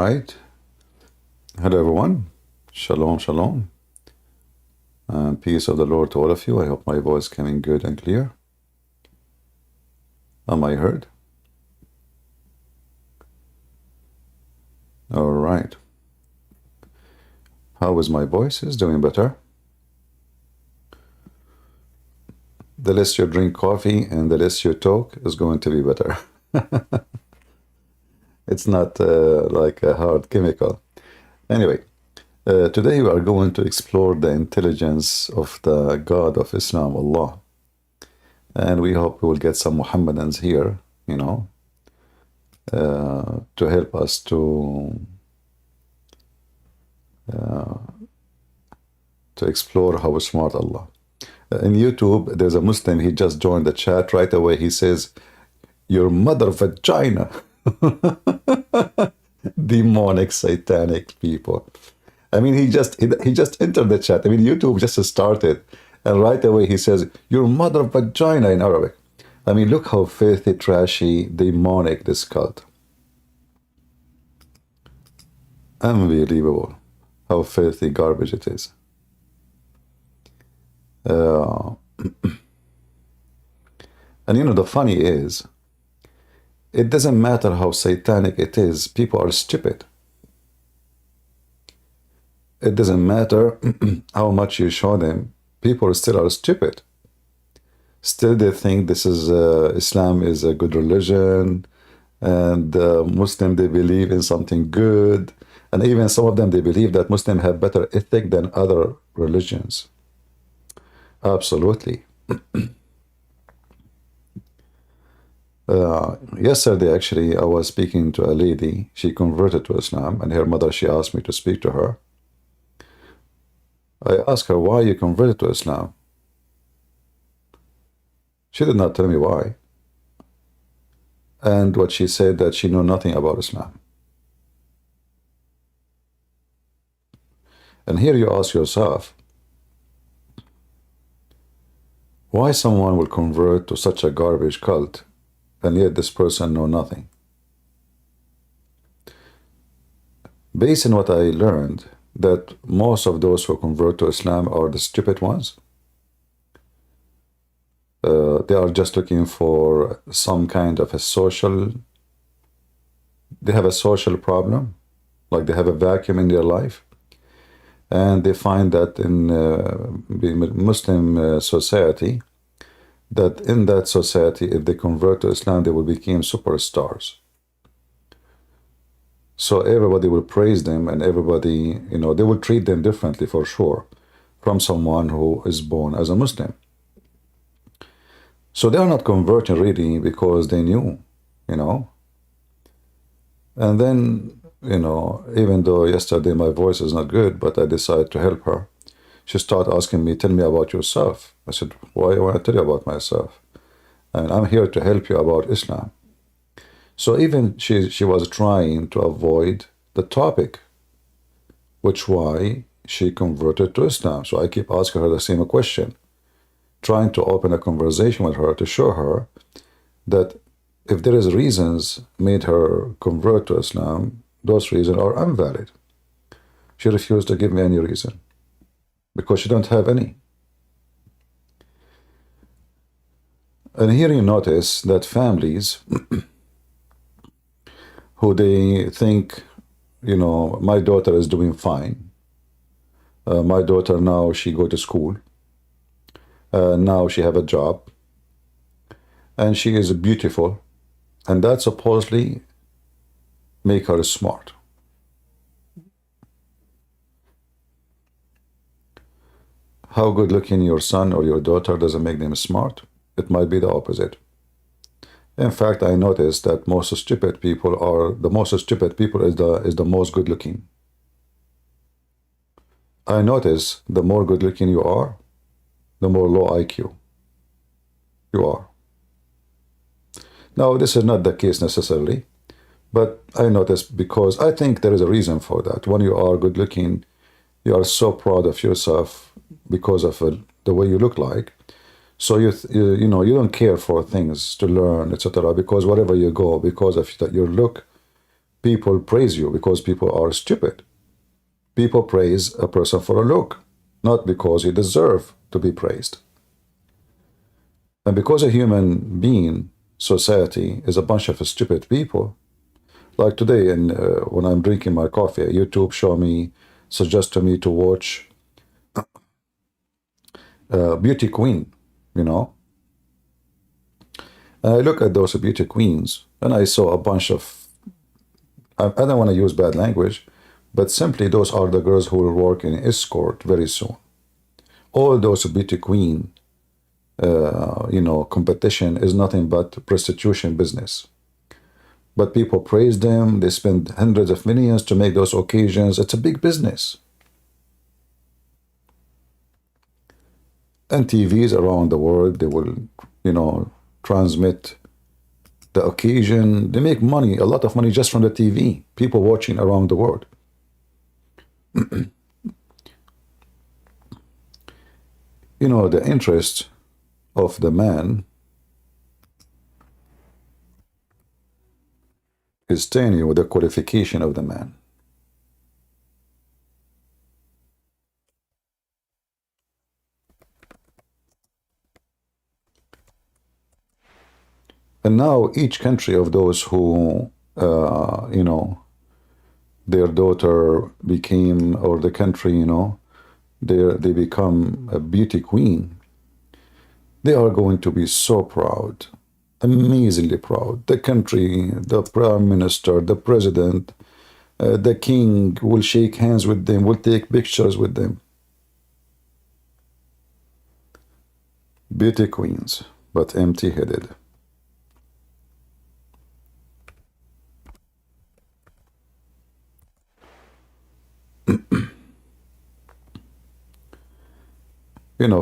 right. Hello, everyone. Shalom, shalom. Peace of the Lord to all of you. I hope my voice is coming good and clear. Am I heard? All right. How is my voice? Is doing better. The less you drink coffee and the less you talk is going to be better. It's not like a hard chemical. Anyway, today we are going to explore the intelligence of the God of Islam, Allah. And we hope we will get some Mohammedans here, you know, to help us to explore how smart Allah. In YouTube, there's a Muslim, he just joined the chat right away. He says, "Your mother vagina." Demonic, satanic people. I mean, he just entered the chat. I mean, YouTube just started, and right away he says, "Your mother vagina" in Arabic. I mean, look how filthy, trashy, demonic this cult. Unbelievable how filthy garbage it is. And you know, the funny is, it doesn't matter how satanic it is, people are stupid. It doesn't matter how much you show them, people still are stupid. Still they think this is Islam is a good religion, and Muslim, they believe in something good, and even some of them, they believe that Muslims have better ethic than other religions. Absolutely. Yesterday, actually, I was speaking to a lady. She converted to Islam, and her mother, she asked me to speak to her. I asked her, "Why you converted to Islam?" She did not tell me why. And what she said, that she knew nothing about Islam. And here you ask yourself, why someone will convert to such a garbage cult, and yet this person know nothing? Based on what I learned, that most of those who convert to Islam are the stupid ones. They are just looking for some kind of a social, they have a social problem, like they have a vacuum in their life. And they find that in Muslim society, that in that society, if they convert to Islam, they will become superstars. So everybody will praise them, and everybody, you know, they will treat them differently for sure from someone who is born as a Muslim. So they are not converting really because they knew, you know. And then, you know, even though yesterday my voice is not good, but I decided to help her. She started asking me, "Tell me about yourself." I said, "Why do I want to tell you about myself? And I'm here to help you about Islam." So even she was trying to avoid the topic, which why she converted to Islam. So I keep asking her the same question, trying to open a conversation with her to show her that if there is reasons made her convert to Islam, those reasons are invalid. She refused to give me any reason because she don't have any. And here you notice that families who they think, you know, my daughter is doing fine. My daughter now, she go to school. Now she have a job. And she is beautiful. And that supposedly make her smart. How good looking your son or your daughter doesn't make them smart. It might be the opposite. In fact, I noticed that most stupid people is the most good looking. I notice the more good looking you are, the more low IQ you are. Now, this is not the case necessarily, but I noticed because I think there is a reason for that. When you are good looking, you are so proud of yourself because of the way you look like. So you know, you don't care for things to learn, etc. Because wherever you go, because of your look, people praise you because people are stupid. People praise a person for a look, not because you deserve to be praised. And because a human being, society, is a bunch of stupid people, like today, and when I'm drinking my coffee, YouTube suggest to me to watch Beauty Queen, you know. And I look at those beauty queens, and I saw a bunch of, I don't want to use bad language, but simply those are the girls who will work in escort very soon. All those beauty queen, competition is nothing but prostitution business. But people praise them, they spend hundreds of millions to make those occasions. It's a big business. And TVs around the world, they will, transmit the occasion. They make money, a lot of money just from the TV, people watching around the world. The interest of the man is telling you the qualification of the man. And now each country of those who, their daughter became, or the country, they become a beauty queen, they are going to be so proud, amazingly proud. The country, the prime minister, the president, the king will shake hands with them, will take pictures with them. Beauty queens, but empty-headed.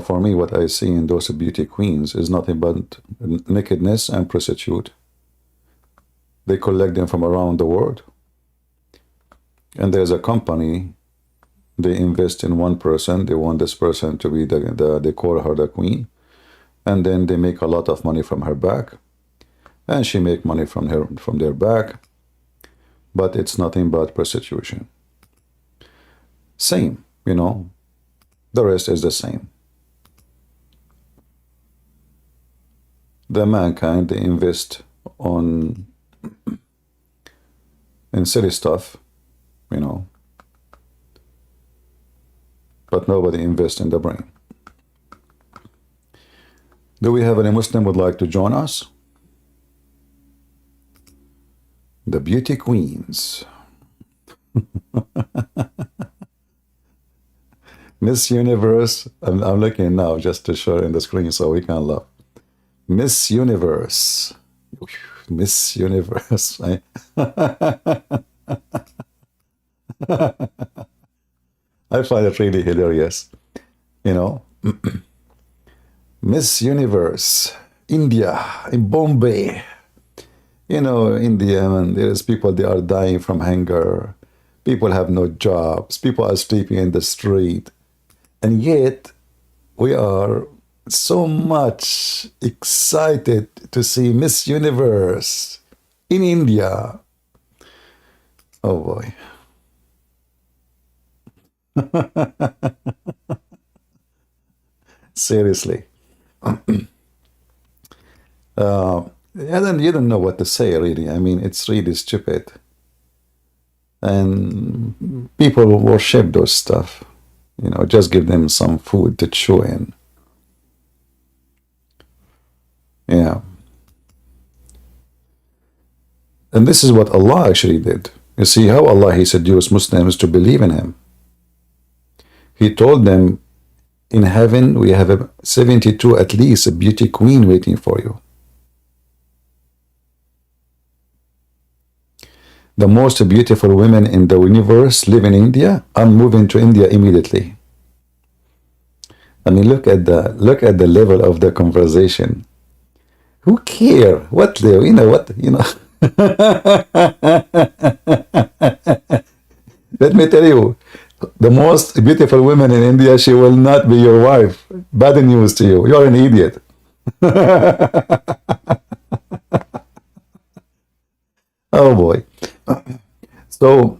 For me, what I see in those beauty queens is nothing but nakedness and prostitute. They collect them from around the world. And there's a company, they invest in one person, they want this person to be they call her the queen. And then they make a lot of money from her back. And she make money from their back. But it's nothing but prostitution. Same, the rest is the same. The mankind, they invest in silly stuff, but nobody invests in the brain. Do we have any Muslim would like to join us? The beauty queens. Miss Universe, I'm looking now just to show in the screen so we can laugh. Miss Universe. Miss Universe. I find it really hilarious. Miss Universe, India, in Bombay. India, and there's people, they are dying from hunger. People have no jobs. People are sleeping in the street. And yet, we are so much excited to see Miss Universe in India. Oh boy. Seriously. You don't know what to say, really. I mean, it's really stupid. And people worship those stuff. Just give them some food to chew in. Yeah. And this is what Allah actually did. You see how Allah, He seduced Muslims to believe in Him. He told them, in heaven, we have a 72, at least, a beauty queen waiting for you. The most beautiful women in the universe live in India. I'm moving to India immediately. I mean, look at the level of the conversation. Who care? What they, Let me tell you, the most beautiful woman in India, she will not be your wife. Bad news to you. You're an idiot. Oh boy. So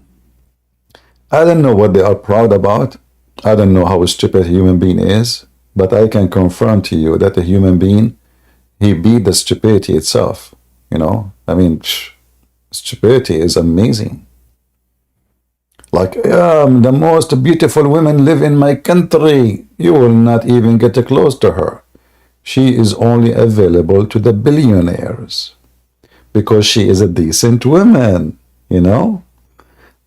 I don't know what they are proud about. I don't know how stupid a human being is, but I can confirm to you that a human being, he beat the stupidity itself. You know, I mean, stupidity is amazing. Like, the most beautiful women live in my country. You will not even get close to her. She is only available to the billionaires because she is a decent woman, you know?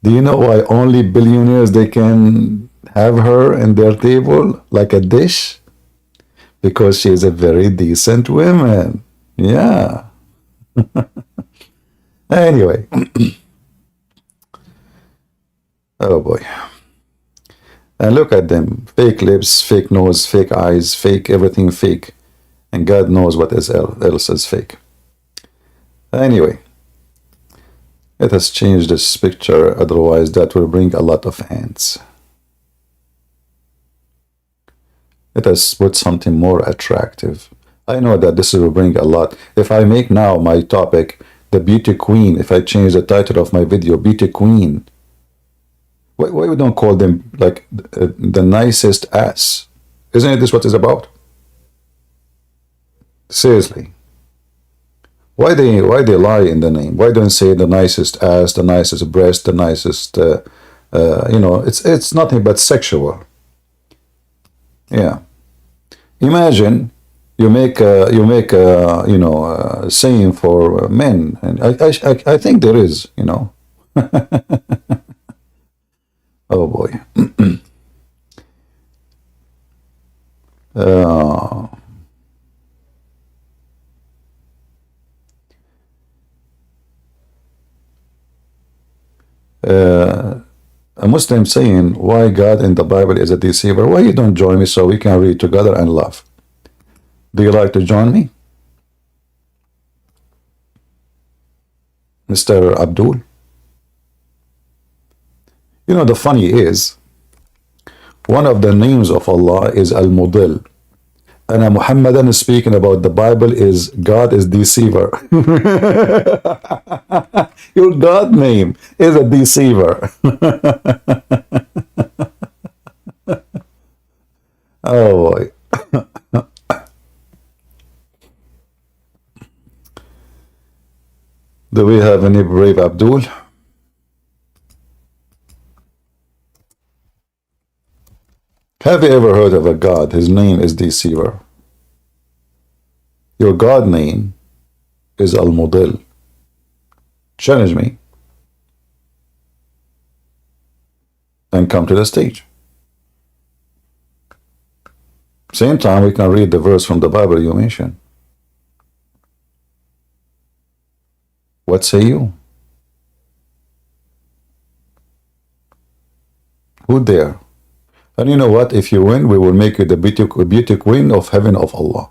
Do you know why only billionaires they can have her in their table like a dish? Because she is a very decent woman. Yeah. Anyway. Oh boy. And look at them. Fake lips, fake nose, fake eyes, fake everything fake. And God knows what else is fake. Anyway. Let us change this picture, otherwise that will bring a lot of hands. Let us put something more attractive. I know that this will bring a lot. If I make now my topic, the beauty queen, if I change the title of my video, beauty queen, why we don't call them like the nicest ass? Isn't this what it's about? Seriously. Why they lie in the name? Why don't say the nicest ass, the nicest breast, the nicest, you know, it's nothing but sexual. Yeah. Imagine you make you know, saying for men, and I think there is, you know. Oh boy. A Muslim saying, why God in the Bible is a deceiver? Why you don't join me so we can read together and laugh? Do you like to join me? Mr. Abdul? You know, the funny is, one of the names of Allah is Al-Mudil. And a Muhammadan speaking about the Bible is God is deceiver. Your God name is a deceiver. Oh boy. Do we have any brave Abdul? Have you ever heard of a God? His name is Deceiver. Your God name is Al-Mudil. Challenge me and come to the stage. Same time, we can read the verse from the Bible you mentioned. What say you? Who dare? And you know what? If you win, we will make you the beauty queen of heaven of Allah.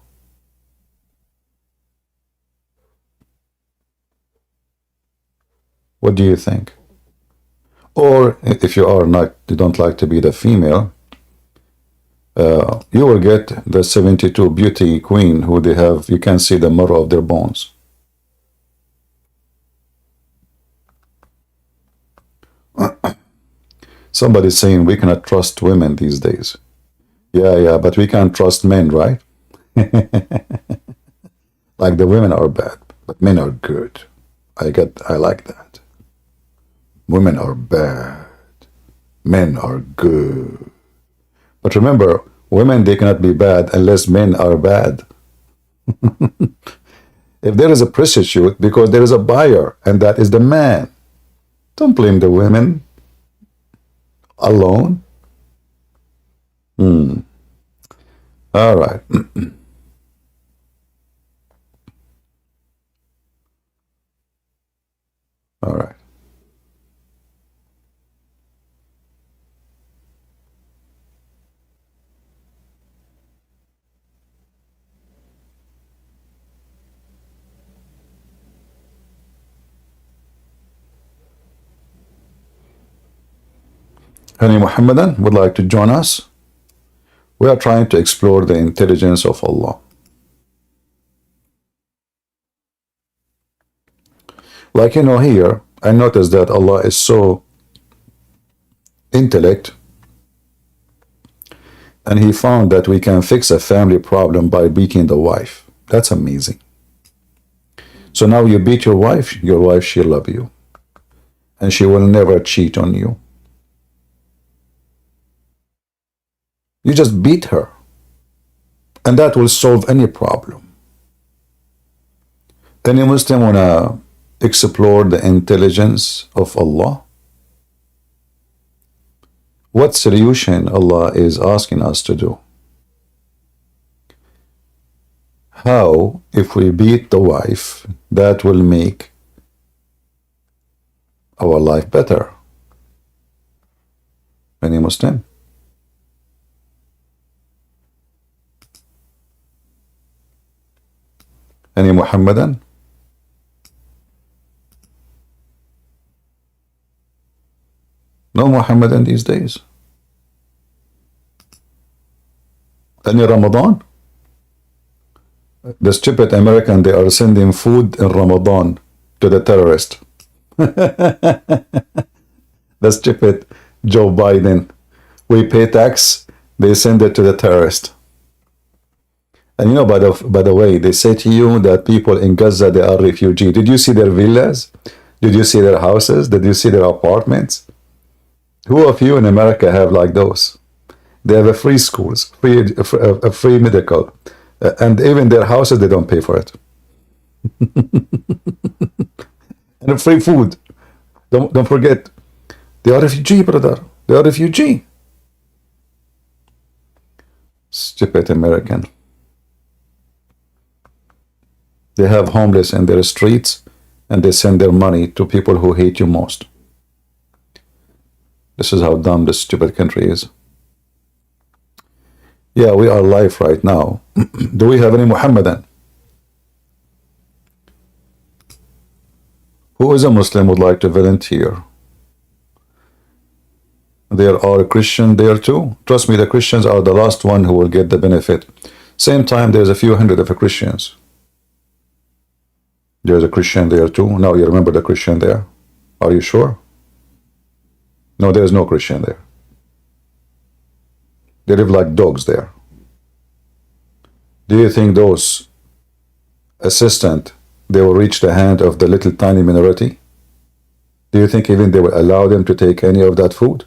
What do you think? Or if you are not, you don't like to be the female, you will get the 72 beauty queen who they have. You can see the marrow of their bones. Somebody's saying we cannot trust women these days. Yeah, but we can't trust men, right? Like the women are bad, but men are good. I like that. Women are bad. Men are good. But remember, women, they cannot be bad unless men are bad. If there is a prostitute, because there is a buyer, and that is the man. Don't blame the women alone. All right. All right. Any Muhammadan would like to join us? We are trying to explore the intelligence of Allah. Like, you know, here, I noticed that Allah is so intellect, and He found that we can fix a family problem by beating the wife. That's amazing. So now you beat your wife, she'll love you. And she will never cheat on you. You just beat her. And that will solve any problem. Any Muslim wanna explore the intelligence of Allah? What solution Allah is asking us to do? How, if we beat the wife, that will make our life better? Any Muslim? Any Muhammadan? No Muhammadan these days. Any Ramadan? The stupid American, they are sending food in Ramadan to the terrorist. The stupid Joe Biden. We pay tax, they send it to the terrorist. And you know, by the way, they say to you that people in Gaza, they are refugees. Did you see their villas? Did you see their houses? Did you see their apartments? Who of you in America have like those? They have a free schools, free medical, and even their houses, they don't pay for it. And free food. Don't forget, they are refugee, brother. They are refugee. Stupid American. They have homeless in their streets, and they send their money to people who hate you most. This is how dumb this stupid country is. Yeah, we are live right now. Do we have any Muhammadan? Who is a Muslim would like to volunteer? There are Christians there too. Trust me, the Christians are the last one who will get the benefit. Same time, there's a few hundred of Christians. There's a Christian there too. Now you remember the Christian there. Are you sure? No, there's no Christian there. They live like dogs there. Do you think those assistants, they will reach the hand of the little tiny minority? Do you think even they will allow them to take any of that food?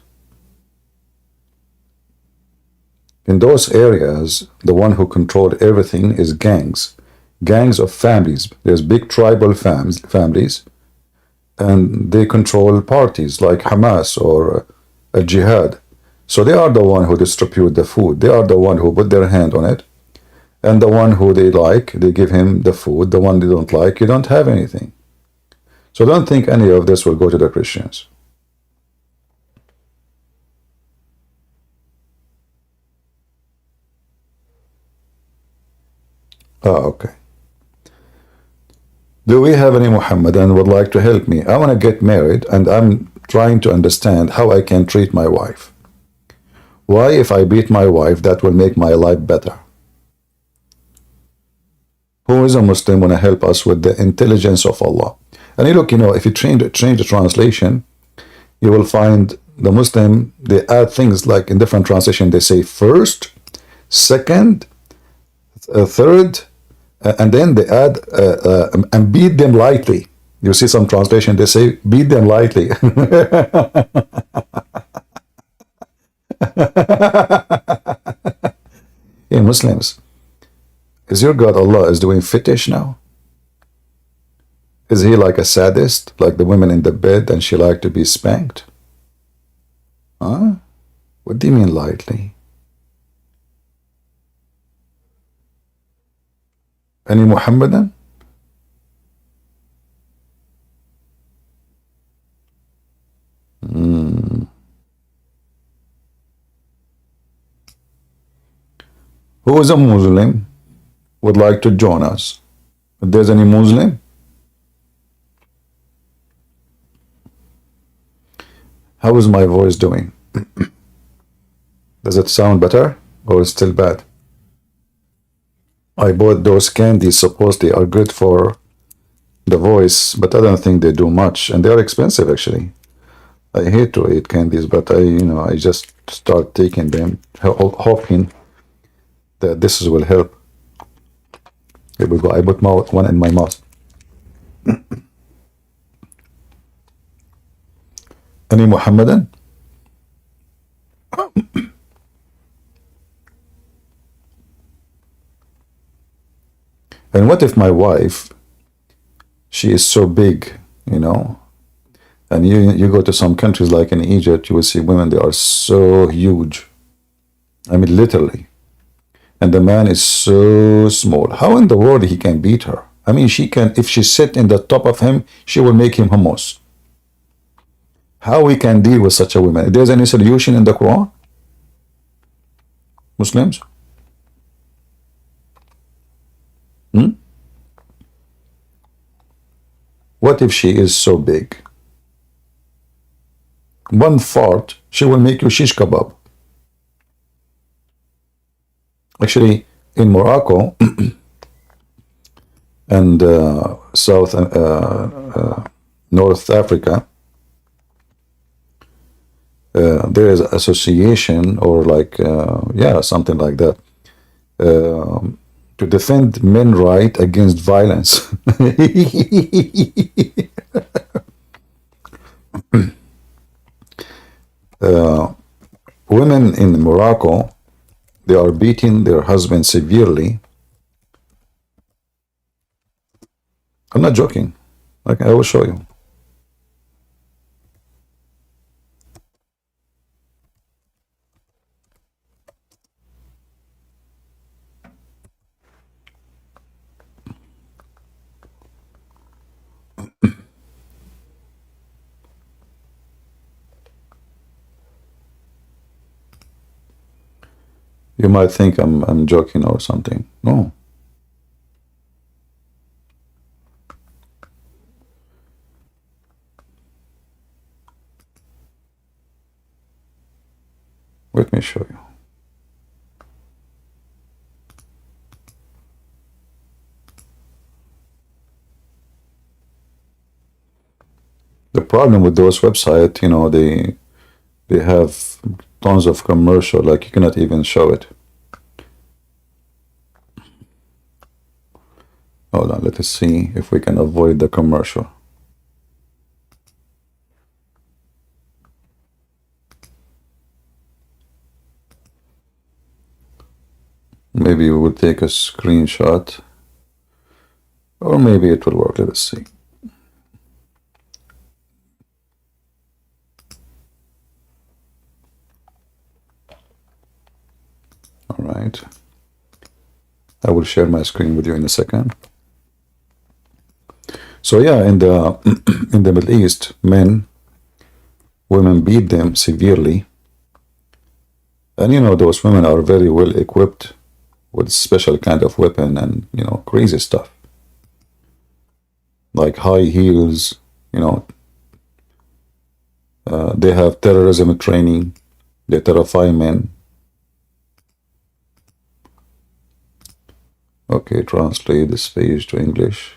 In those areas, the one who controlled everything is gangs. Gangs of families. There's big tribal families, and they control parties like Hamas or Jihad. So they are the one who distribute the food. They are the one who put their hand on it. And the one who they like, they give him the food. The one they don't like, you don't have anything. So don't think any of this will go to the Christians. Oh, okay. Do we have any Muhammadan would like to help me? I want to get married, and I'm trying to understand how I can treat my wife. Why, if I beat my wife, that will make my life better? Who is a Muslim want to help us with the intelligence of Allah? And you look, you know, if you change the translation, you will find the Muslim, they add things like in different translation, they say first, second, third, and then they add and beat them lightly. You see some translation, they say beat them lightly. Hey Muslims, is your God Allah is doing fetish now? Is he like a sadist, like the women in the bed, and she like to be spanked? Huh? What do you mean lightly? Any Muhammadan? Who is a Muslim would like to join us? If there's any Muslim? How is my voice doing? Does it sound better or is still bad? I bought those candies, supposedly are good for The Voice, but I don't think they do much, and they are expensive actually. I hate to eat candies, but I just start taking them, hoping that this will help. Here we go. I put one in my mouth. Any Mohammedan? And what if my wife, she is so big, and you go to some countries like in Egypt, you will see women, they are so huge. I mean, literally. And the man is so small. How in the world he can beat her? I mean, she can, if she sit in the top of him, she will make him hummus. How we can deal with such a woman? If there's any solution in the Quran? Muslims? What if she is so big? One fart, she will make you shish kebab. Actually, in Morocco and South North Africa, there is an association or something like that to defend men's right against violence. Women in Morocco, they are beating their husbands severely. I'm not joking. I will show you. You might think I'm joking or something. No. Let me show you. The problem with those websites, they have tons of commercial, like you cannot even show it. Hold on, let us see if we can avoid the commercial. Maybe we will take a screenshot, or maybe it will work. Let us see. All right. I will share my screen with you in a second. So yeah, in the in the Middle East, women beat them severely, and those women are very well equipped with special kind of weapon and crazy stuff, like high heels. They have terrorism training. They terrify men. Okay, translate this page to English.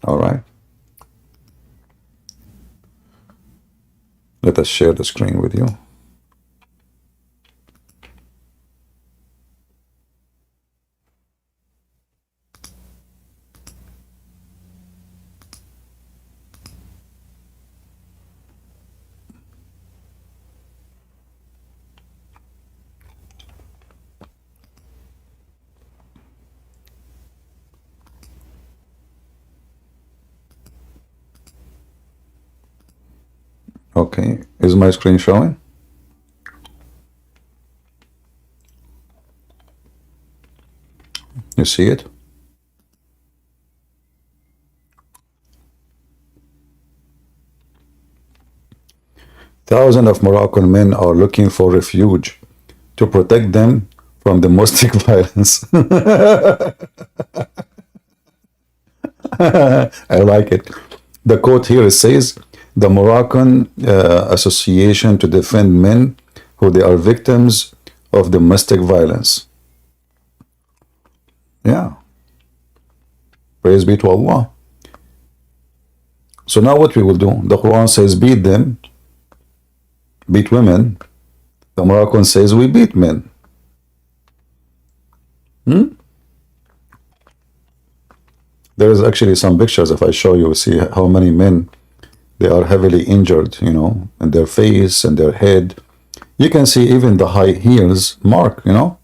All right. Let us share the screen with you. Okay, is my screen showing? You see it? Thousands of Moroccan men are looking for refuge to protect them from domestic violence. I like it. The quote here says, the Moroccan Association to Defend Men who they are victims of domestic violence. Yeah. Praise be to Allah. So now what we will do? The Quran says beat them, beat women. The Moroccan says we beat men. There is actually some pictures. If I show you, see how many men, they are heavily injured, you know, in their face and their head. You can see even the high heels mark, you know.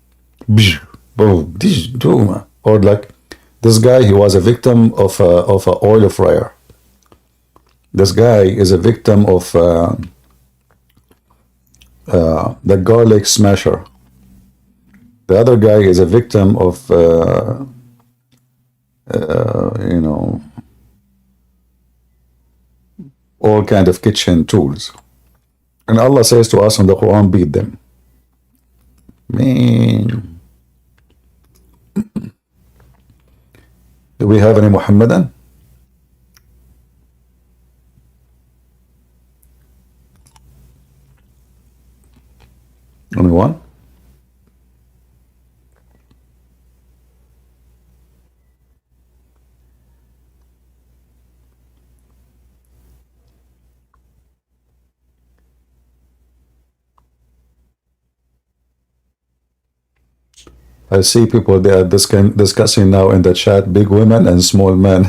Or like this guy, he was a victim of a oil fryer. This guy is a victim of the garlic smasher. The other guy is a victim of you know, all kind of kitchen tools. And Allah says to us in the Quran, beat them. Man. Do we have any Muhammadan? Anyone? I see people, they are discussing now in the chat, big women and small men.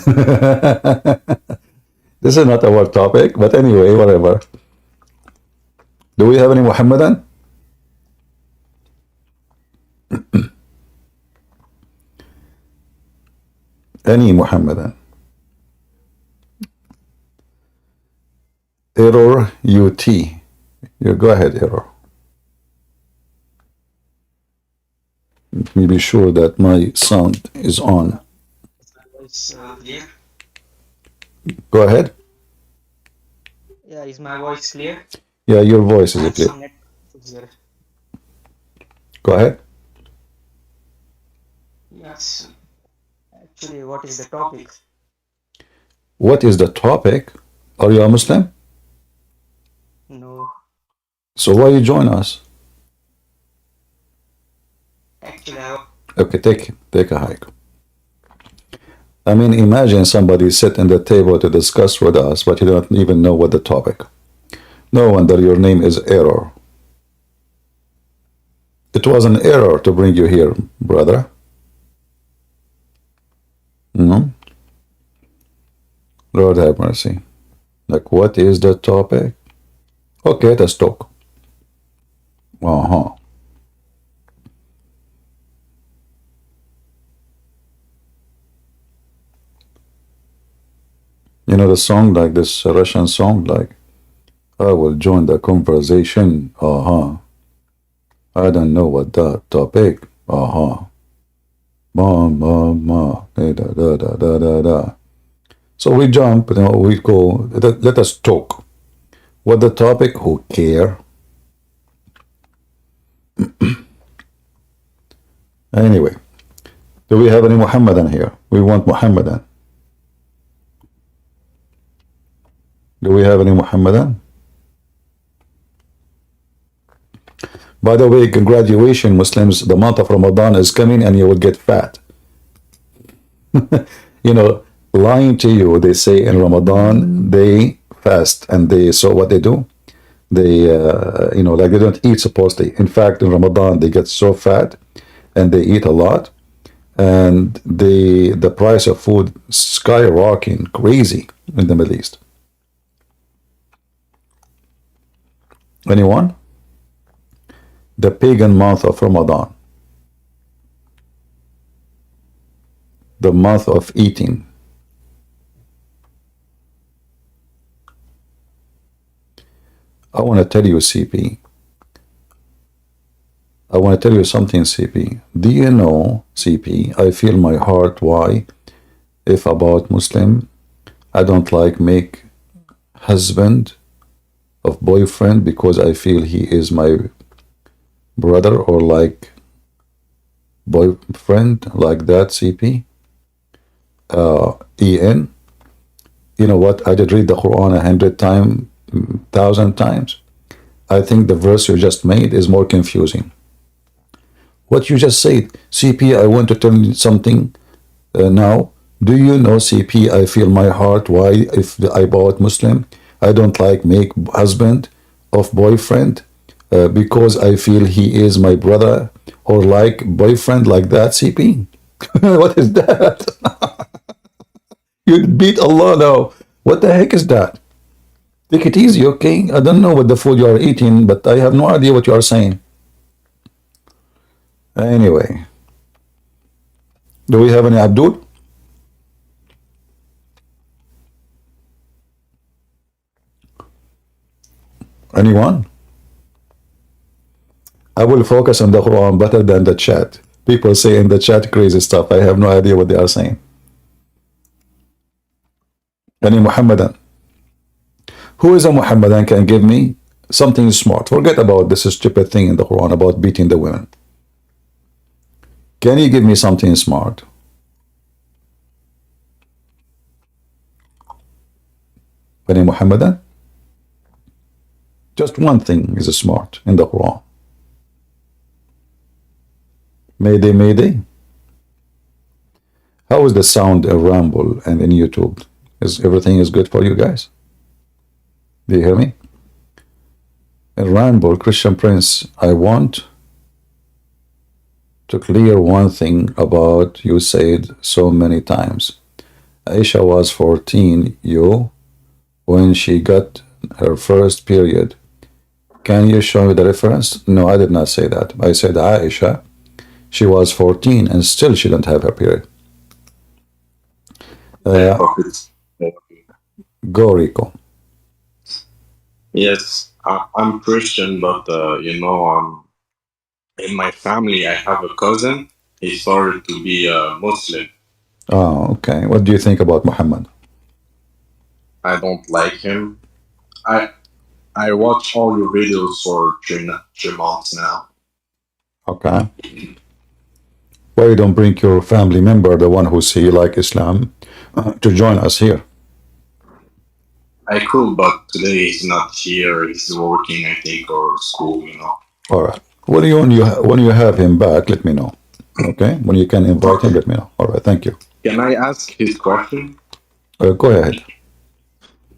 This is not our topic, but anyway, whatever. Do we have any Muhammadan? Any Muhammadan? Error UT. You go ahead, error. Let me be sure that my sound is on. Is clear? Go ahead. Yeah, is my voice clear? Yeah, your voice is clear. Some network. Go ahead. Yes. Actually, what is the topic? What is the topic? Are you a Muslim? No. So why you join us? Actually, Okay, take a hike. I mean, imagine somebody sitting at the table to discuss with us, but you don't even know what the topic. No wonder your name is Error. It was an error to bring you here, brother. Lord have mercy. Like, what is the topic? Okay, let's talk. You know the song, like this Russian song, like, I will join the conversation. I don't know what the topic. Ma, da, da, da, da, da, da. So we jump, you know, we go, let us talk. What the topic, who care? Anyway, do we have any Muhammadan here? We want Muhammadan. Do we have any Muhammadan? By the way, congratulations, Muslims. The month of Ramadan is coming and you will get fat. You know, lying to you, they say in Ramadan, they fast. And they, so what they do? They, you know, like they don't eat supposedly. In fact, in Ramadan, they get so fat and they eat a lot. And the price of food skyrocketing crazy in the Middle East. Anyone? The pagan month of Ramadan. The month of eating. I want to tell you, CP. I want to tell you something, CP. Do you know, CP, I feel my heart why, if about Muslim, I don't like make husband of boyfriend because I feel he is my brother or like boyfriend, like that, CP. EN. You know what? I did read the Quran 100 times, 1,000 times. I think the verse you just made is more confusing. What you just said, CP, I want to tell you something now. Do you know, CP, I feel my heart. Why? If I bought Muslim, I don't like make husband of boyfriend because I feel he is my brother or like boyfriend like that, CP. What is that? You beat Allah now. What the heck is that? Take it easy, okay? I don't know what the food you are eating, but I have no idea what you are saying. Anyway, do we have any Abdul? Anyone? I will focus on the Quran better than the chat. People say in the chat crazy stuff. I have no idea what they are saying. Any Muhammadan? Who is a Muhammadan can give me something smart? Forget about this stupid thing in the Quran about beating the women. Can you give me something smart? Any Muhammadan? Just one thing is smart in the Quran. Mayday, mayday. How is the sound in Rumble and in YouTube? Is everything is good for you guys? Do you hear me? In Rumble, Christian Prince, I want to clear one thing about you said so many times. Aisha was 14, you, when she got her first period. Can you show me the reference? No, I did not say that. I said Aisha, she was 14 and still she didn't have her period. Go, Rico. Yes, I'm Christian, but in my family, I have a cousin. He started to be a Muslim. Oh, okay. What do you think about Muhammad? I don't like him. I watch all your videos for 3 months now. Okay. Why you don't bring your family member, the one who say like Islam, to join us here? I could, but today he's not here. He's working, I think, or school, All right. When you have him back, let me know. Okay. When you can invite him, let me know. All right. Thank you. Can I ask his question? Go ahead.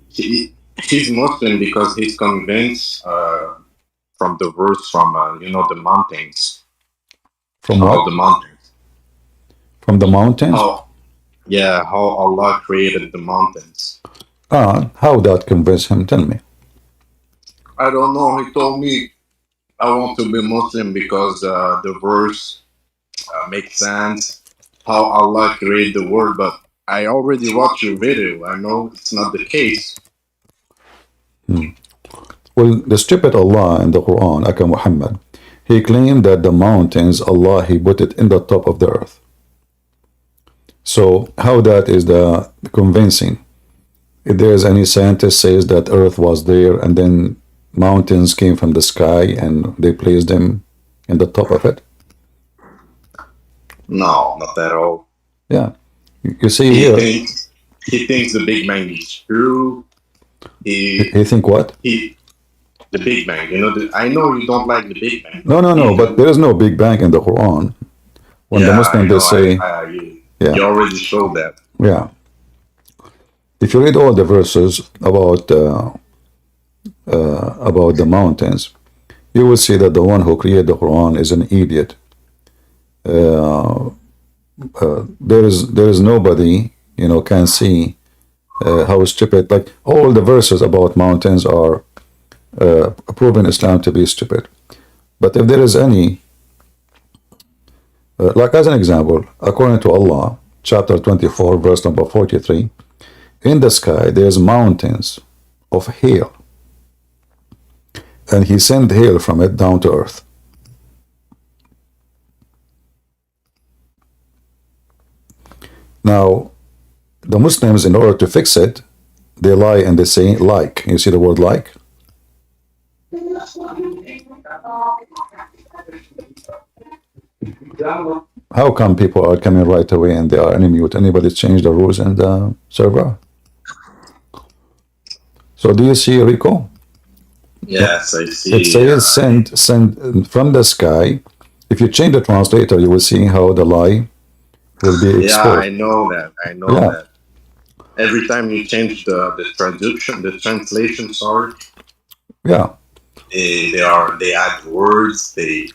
He's Muslim because he's convinced from the verse from the mountains. From what? The mountains. From the mountains? Yeah, how Allah created the mountains. How that convince him? Tell me. I don't know. He told me I want to be Muslim because the verse makes sense. How Allah created the world, but I already watched your video. I know it's not the case. Well, the stupid Allah in the Quran, Aka Muhammad, he claimed that the mountains, Allah, he put it in the top of the earth. So how that is the convincing? If there's any scientist says that earth was there and then mountains came from the sky and they placed them in the top of it? No, not at all. Yeah. You see here. He thinks the Big Bang is true. He think what? The Big Bang. I know you don't like the Big Bang. No, but there is no Big Bang in the Quran. When the Muslims they say, you already showed that. Yeah. If you read all the verses about the mountains, you will see that the one who created the Quran is an idiot. There is nobody can see how stupid. Like all the verses about mountains are proving Islam to be stupid. But if there is any, like as an example, according to Allah, chapter 24, verse number 43, in the sky there's mountains of hail, and he sent hail from it down to earth. Now, the Muslims, in order to fix it, they lie and they say like. You see the word like? How come people are coming right away and they are unmute? Anybody change the rules in the server? So do you see, Rico? Yes, I see. It says send from the sky. If you change the translator, you will see how the lie will be Yeah, I exposed. know that. I know Yeah, that. Every time you change the traduction, the translation, sorry, yeah, they add words, they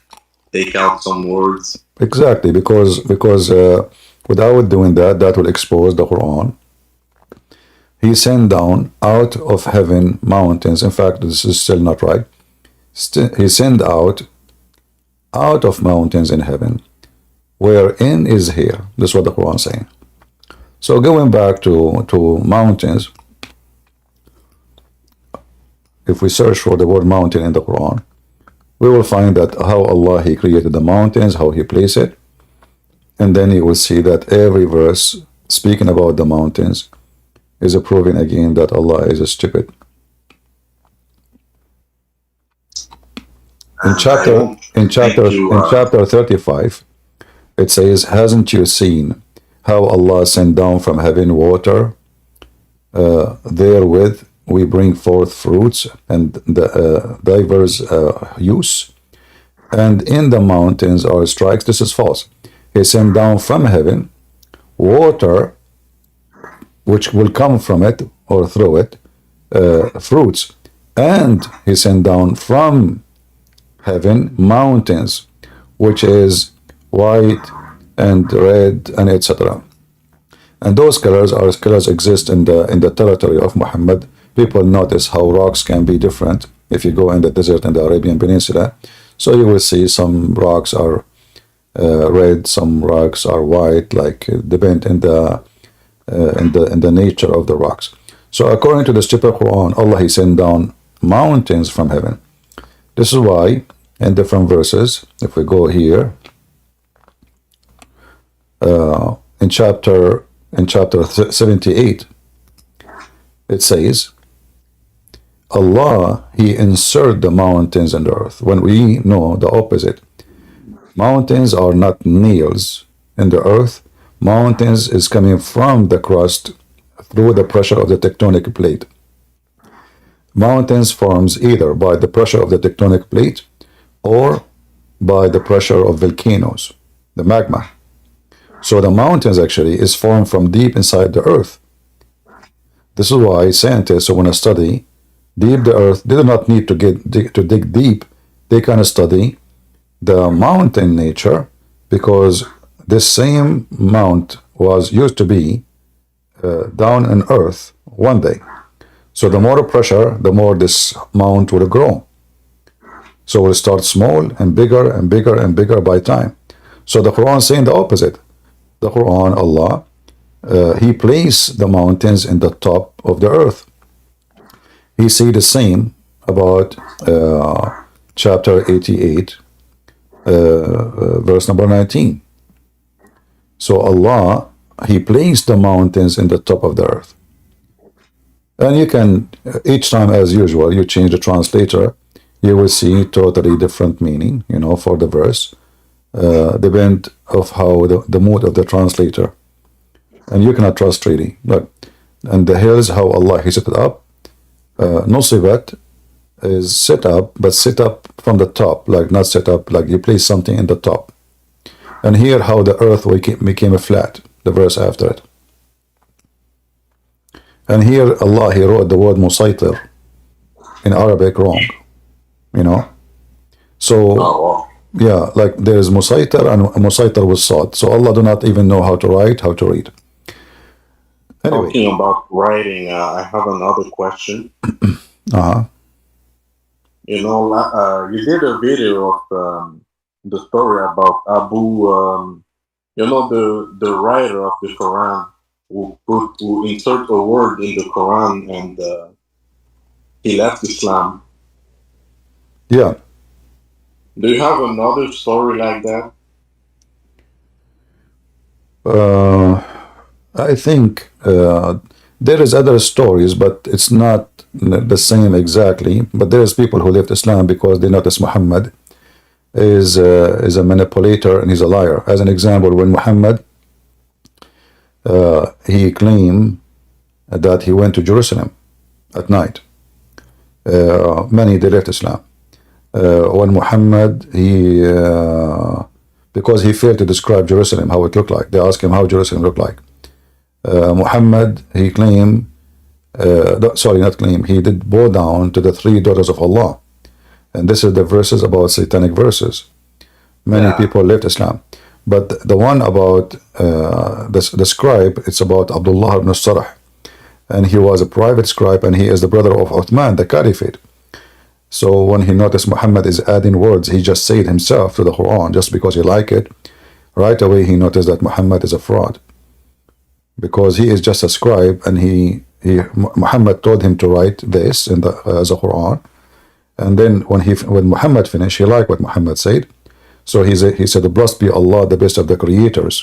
take out some words. exactly. Because without doing that, that will expose the Quran. He sent down out of heaven mountains. In fact, this is still not right. He sent out of mountains in heaven, wherein is here. This is what the Quran is saying. So going back to mountains, if we search for the word mountain in the Quran, we will find that how Allah He created the mountains, how He placed it, and then you will see that every verse speaking about the mountains is proving again that Allah is stupid. In And I chapter won't think you. in chapter 35, it says, "Hasn't you seen how Allah sent down from heaven water? Therewith we bring forth fruits and the diverse use. And in the mountains are strikes." This is false. He sent down from heaven water, which will come from it or through it, fruits. And he sent down from heaven mountains, which is white and red and etc. And those colors exist in the territory of Muhammad. People notice how rocks can be different if you go in the desert in the Arabian Peninsula. So you will see some rocks are red, some rocks are white, like depend in the nature of the rocks. So according to the stupid Quran, Allah He sent down mountains from heaven. This is why in different verses, if we go here, in chapter 78, it says, Allah He inserted the mountains in the earth. When we know the opposite, mountains are not nails in the earth. Mountains is coming from the crust through the pressure of the tectonic plate. Mountains forms either by the pressure of the tectonic plate or by the pressure of volcanoes, the magma. So the mountains actually is formed from deep inside the earth. This is why scientists who want to study deep the earth, they do not need to dig deep. They can study the mountain nature, because this same mount was used to be down in earth one day. So the more pressure, the more this mount will grow. So it will start small and bigger and bigger and bigger by time. So the Quran is saying the opposite. The Quran, Allah, He placed the mountains in the top of the earth. He said the same about chapter 88, verse number 19. So Allah, He placed the mountains in the top of the earth. And you can, each time as usual, you change the translator, you will see totally different meaning, for the verse, depend of how the mood of the translator. And you cannot trust really. Look, and the hills, how Allah He set it up. Nusibat is set up, but set up from the top, like not set up, like you place something in the top. And here how the earth became a flat, the verse after it. And here Allah, He wrote the word musaitir in Arabic wrong, So, yeah, like there is musaitir and musaitir with sod. So Allah do not even know how to write, how to read. Anyway. Talking about writing, I have another question. You did a video of the story about Abu, the writer of the Quran, who insert a word in the Quran and he left Islam. Yeah. Do you have another story like that? I think there is other stories, but it's not the same exactly. But there is people who left Islam because they notice Muhammad is a manipulator and he's a liar. As an example, when Muhammad he claimed that he went to Jerusalem at night, many they left Islam. When Muhammad he because he failed to describe Jerusalem, how it looked like. They asked him how Jerusalem looked like. Muhammad, he claimed, sorry, not claim, he did bow down to the three daughters of Allah. And this is the verses about satanic verses. Many people left Islam. But the one about the scribe, it's about Abdullah ibn Sarah. And he was a private scribe, and he is the brother of Uthman, the caliphate. So when he noticed Muhammad is adding words, he just said himself to the Quran, just because he liked it. Right away he noticed that Muhammad is a fraud, because he is just a scribe, and Muhammad told him to write this in the as a Quran. And then when Muhammad finished, he liked what Muhammad said. So he said, blessed be Allah, the best of the creators.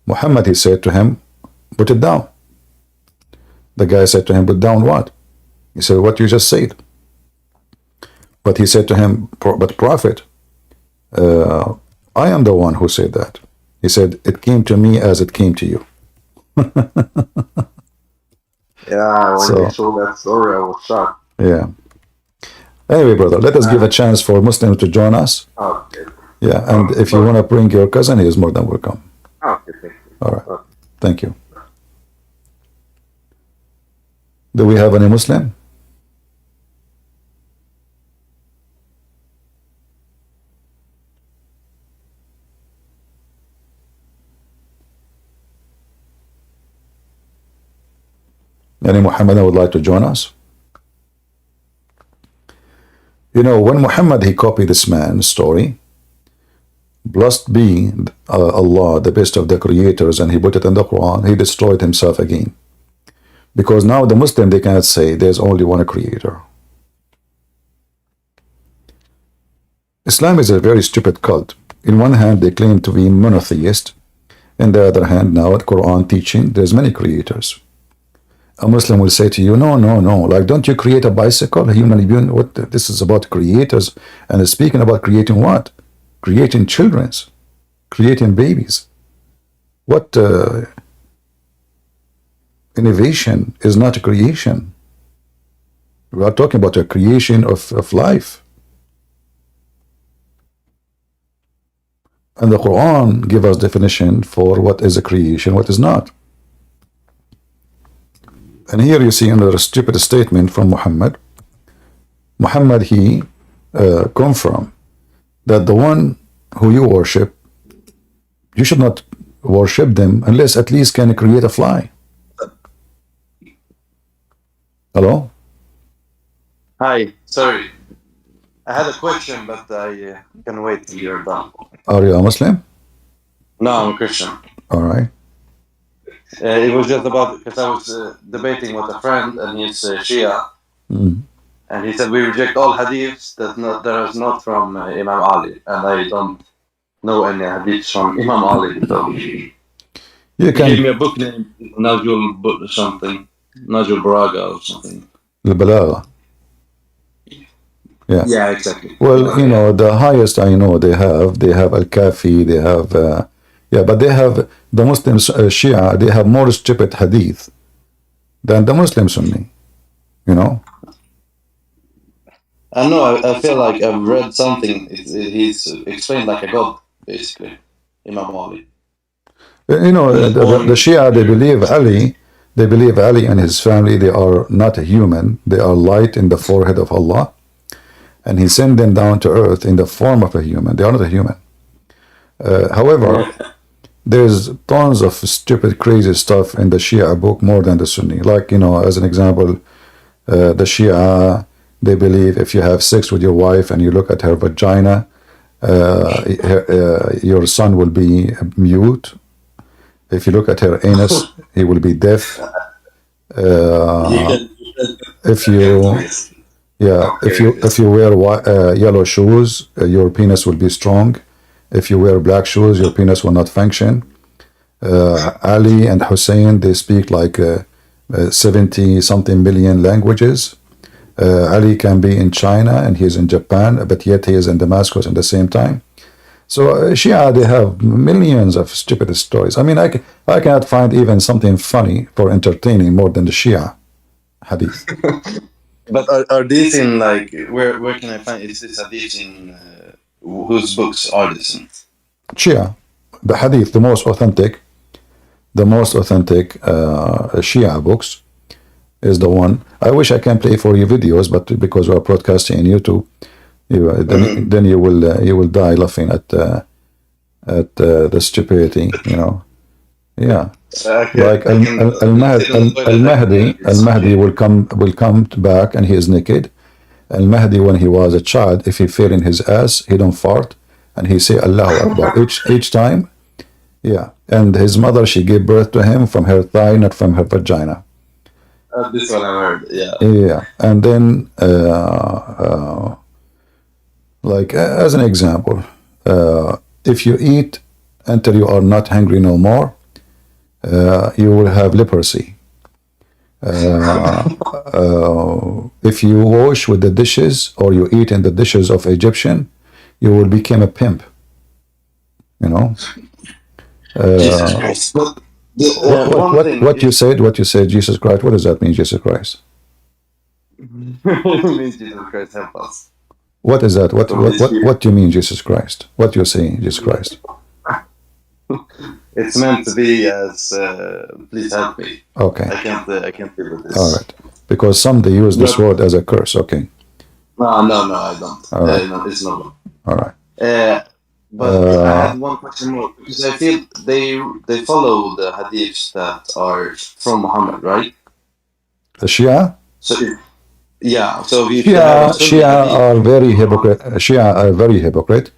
Muhammad, he said to him, put it down. The guy said to him, put down what? He said, what you just said. But he said to him, but Prophet, I am the one who said that. He said, it came to me as it came to you. Yeah, when they told that story, I was shocked. Yeah. Anyway, brother, let us give a chance for Muslims to join us. Okay. Yeah, and if you want to bring your cousin, he is more than welcome. Okay, thank you. All right. Thank you. Do we have any Muslim? Any Muhammadan would like to join us? You know, when Muhammad, he copied this man's story, blessed be Allah, the best of the creators, and he put it in the Quran, he destroyed himself again. Because now the Muslim, they cannot say there's only one creator. Islam is a very stupid cult. In one hand, they claim to be monotheist. In the other hand, now at Quran teaching, there's many creators. A Muslim will say to you, no, like, don't you create a bicycle, a human being? What? This is about creators. And it's speaking about creating what? Creating children's, creating babies. What innovation is not a creation? We are talking about a creation of life. And the Quran gives us definition for what is a creation, what is not. And here you see another stupid statement from Muhammad. Muhammad, he confirmed that the one who you worship, you should not worship them unless at least can create a fly. Hello? Hi, sorry. I had a question, but I can wait till you're done. Are you a Muslim? No, I'm a Christian. All right. It was just about, because I was debating with a friend, and he's Shia, and he said we reject all hadiths that is not from Imam Ali, and I don't know any hadiths from Imam Ali. So You he can. gave me a book named Najul something, Najul Baraga or something. البلاغة. Yeah. Yeah, exactly. Well, you know, the highest I know they have Al-Kafi, they have, but they have, the Muslims, Shia, they have more stupid hadith than the Muslim Sunni, you know? I know, I feel like I've read something, he's explained like a god, basically, Imam Ali. You know, the Shia, they believe Ali and his family, they are not a human, they are light in the forehead of Allah, and he sent them down to earth in the form of a human. They are not a human. However, there's tons of stupid, crazy stuff in the Shia book more than the Sunni. Like, you know, as an example, the Shia, they believe if you have sex with your wife and you look at her vagina, your son will be mute. If you look at her anus, he will be deaf. If you wear yellow shoes, your penis will be strong. If you wear black shoes, your penis will not function. Ali and Hussein, they speak like 70 something million languages. Ali can be in China and he's in Japan, but yet he is in Damascus at the same time. So Shia, they have millions of stupid stories. I mean, I cannot find even something funny for entertaining more than the Shia hadith. But are these in, like, where can I find, is this hadith in, whose books are this in? Shia, the hadith, the most authentic Shia books is the one. I wish I can play for you videos, but because we are broadcasting in YouTube, then you will die laughing at the stupidity, you know. Yeah, like Al-Mahdi will come back and he is naked. Al-Mahdi, when he was a child, if he fell in his ass, he don't fart, and he say Allahu Akbar each time. Yeah, and his mother, she gave birth to him from her thigh, not from her vagina. This one I heard. Yeah. Yeah, and then like as an example, if you eat until you are not hungry no more, you will have leprosy. If you wash with the dishes or you eat in the dishes of Egyptian, you will become a pimp. You know. Jesus Christ. But What you said? Jesus Christ. What does that mean, Jesus Christ? It means Jesus Christ help us. What is that? What do you mean, Jesus Christ? What you're saying, Jesus Christ? It's meant to be as please help me. Okay. I can't deal with this. All right. Because some they use this word as a curse. Okay. No, I don't. All right. No, it's not. All right. But I had one question more because I feel they follow the hadiths that are from Muhammad, right? The Shia? So yeah. So if Shia are very hypocrite. Shia are very hypocrite.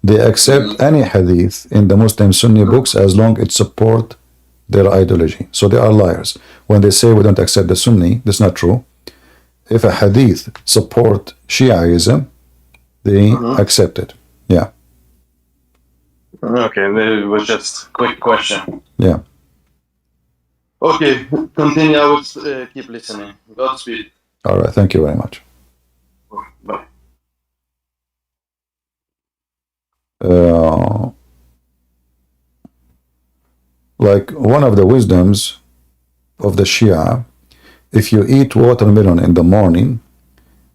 They accept any hadith in the Muslim Sunni books as long it support their ideology. So they are liars. When they say we don't accept the Sunni, that's not true. If a hadith support Shiaism, they accept it. Yeah. Okay, it was just a quick question. Yeah. Okay, continue. I will keep listening. Godspeed. All right. Thank you very much. Bye. Like one of the wisdoms of the Shia, if you eat watermelon in the morning,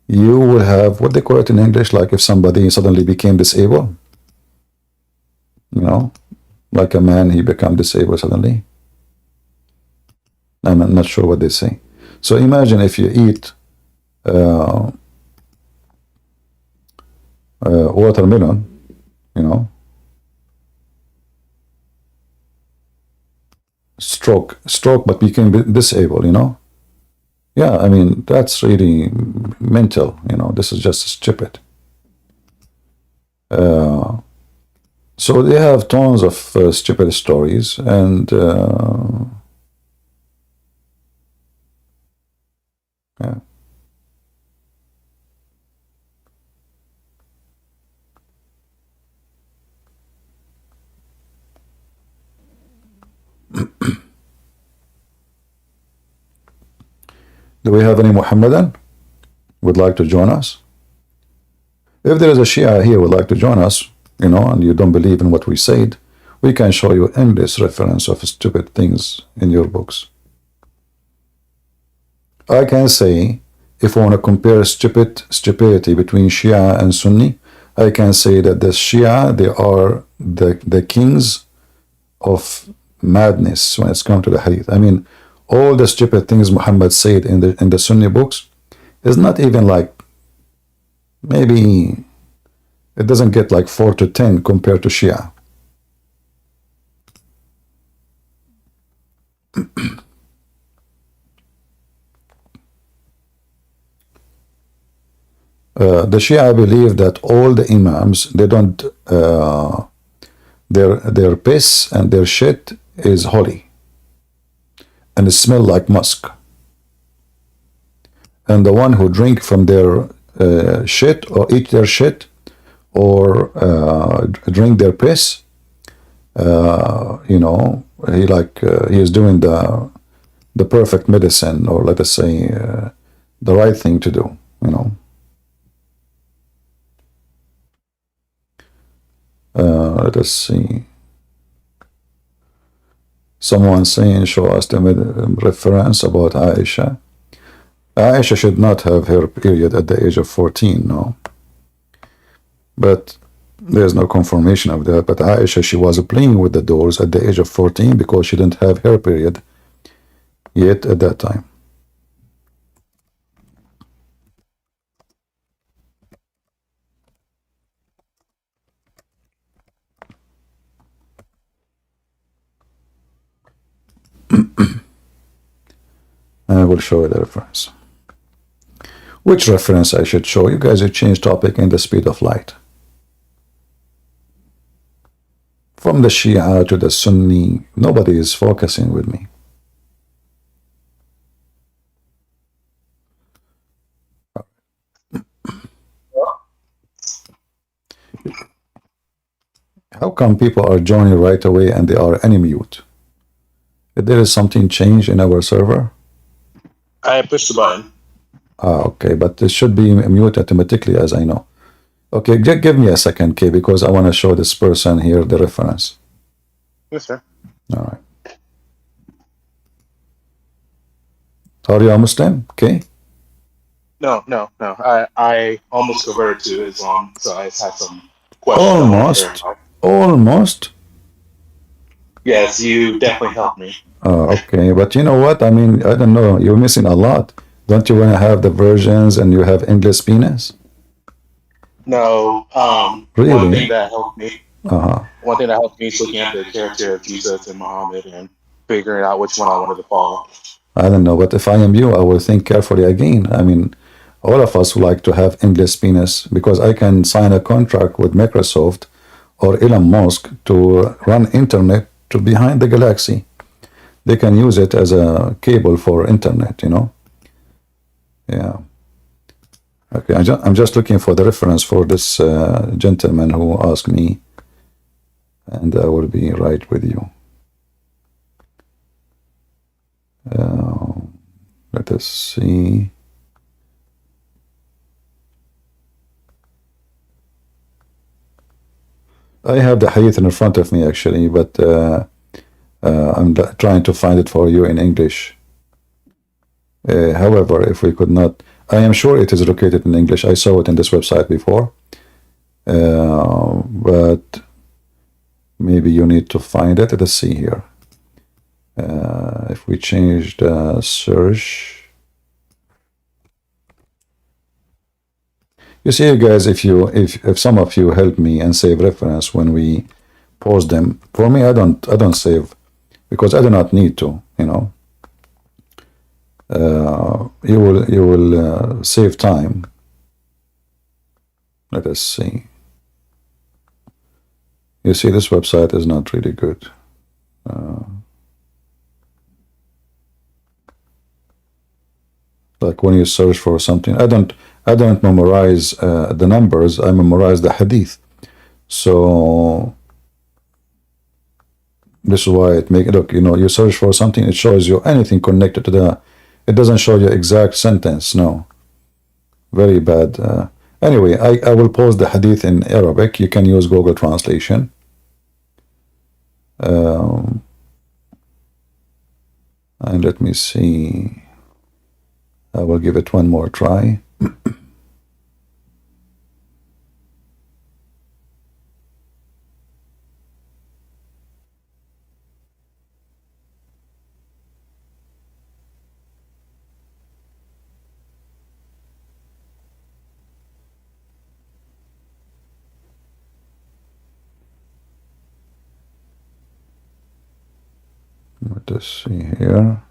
you will have what they call it in English, like if somebody suddenly became disabled. You know, like a man, he become disabled suddenly. I'm not sure what they say. So imagine if you eat watermelon, you know, stroke, but became disabled, you know. Yeah, I mean, that's really mental, you know. This is just stupid. So they have tons of stupid stories, and yeah. Do we have any Mohammedan would like to join us? If there is a Shia here would like to join us, you know, and you don't believe in what we said, we can show you endless reference of stupid things in your books. I can say, if I want to compare stupidity between Shia and Sunni, I can say that the Shia, they are the kings of madness when it's come to the hadith. I mean, all the stupid things Muhammad said in the Sunni books is not even like, maybe it doesn't get like 4 to 10 compared to Shia. The Shia believe that all the Imams, they don't, their piss and their shit is holy. And it smells like musk. And the one who drink from their shit or eat their shit or drink their piss, you know, he is doing the perfect medicine, or let us say the right thing to do, you know. Let us see. Someone saying, show us the reference about Aisha. Aisha should not have her period at the age of 14, no. But There's no confirmation of that, but Aisha, she was playing with the doors at the age of 14 because she didn't have her period yet at that time. I will show you the reference. Which reference I should show? You guys have changed topic in the speed of light. From the Shia to the Sunni, nobody is focusing with me. How come people are joining right away and they are unmute? If there is something changed in our server? I pushed the button. Okay, but it should be mute automatically, as I know. Okay, give me a second, K, because I want to show this person here the reference. Yes, sir. All right. Are you a Muslim, K? No. I almost converted to Islam, so I had some questions I want to share. Almost. Yes, you definitely helped me. Okay, but you know what? I mean, I don't know. You're missing a lot. Don't you want to have the versions and you have English penis? No. Really? One thing that helped me. Uh-huh. One thing that helped me is looking at the character of Jesus and Mohammed and figuring out which one I wanted to follow. I don't know, but if I am you, I will think carefully again. I mean, all of us would like to have English penis because I can sign a contract with Microsoft or Elon Musk to run internet to behind the galaxy. They can use it as a cable for internet, you know? Yeah. Okay, I'm just looking for the reference for this gentleman who asked me, and I will be right with you. Let us see. I have the hadith in front of me actually, but I'm trying to find it for you in English. However, if we could not, I am sure it is located in English. I saw it in this website before, but maybe you need to find it. Let's see here. If we change the search. You see, guys, if some of you help me and save reference when we post them, for me, I don't save because I do not need to, you know. You will save time. Let us see. You see, this website is not really good. Like when you search for something, I don't memorize the numbers. I memorize the hadith. So this is why it make look. You know, you search for something, it shows you anything connected to the. It doesn't show you exact sentence. No, very bad. Anyway, I will post the hadith in Arabic. You can use Google Translation. And let me see. I will give it one more try. Let us see here.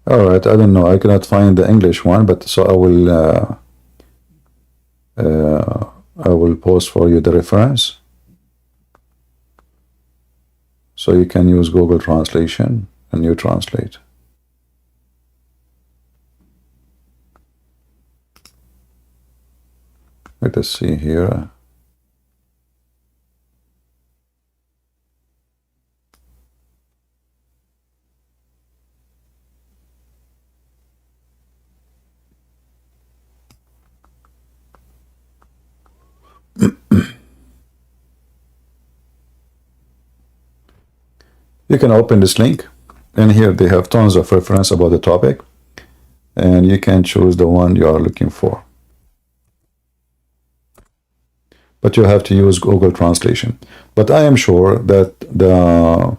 All right, I don't know. I cannot find the English one, but so I will post for you the reference, so you can use Google Translation and you translate. Let us see here. You can open this link, and here they have tons of reference about the topic, and you can choose the one you are looking for. But you have to use Google Translation. But I am sure that the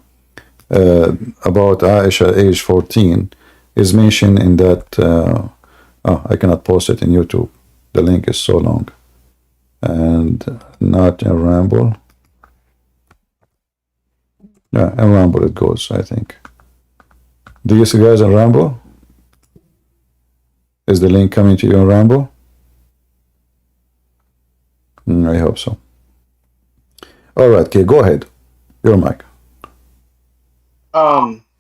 about Aisha age 14 is mentioned in that. Oh, I cannot post it in YouTube. The link is so long. And not in Ramble. Yeah, in Ramble it goes, I think. Do you see guys in Ramble? Is the link coming to you in Ramble? I hope so. All right, okay, go ahead. Your mic.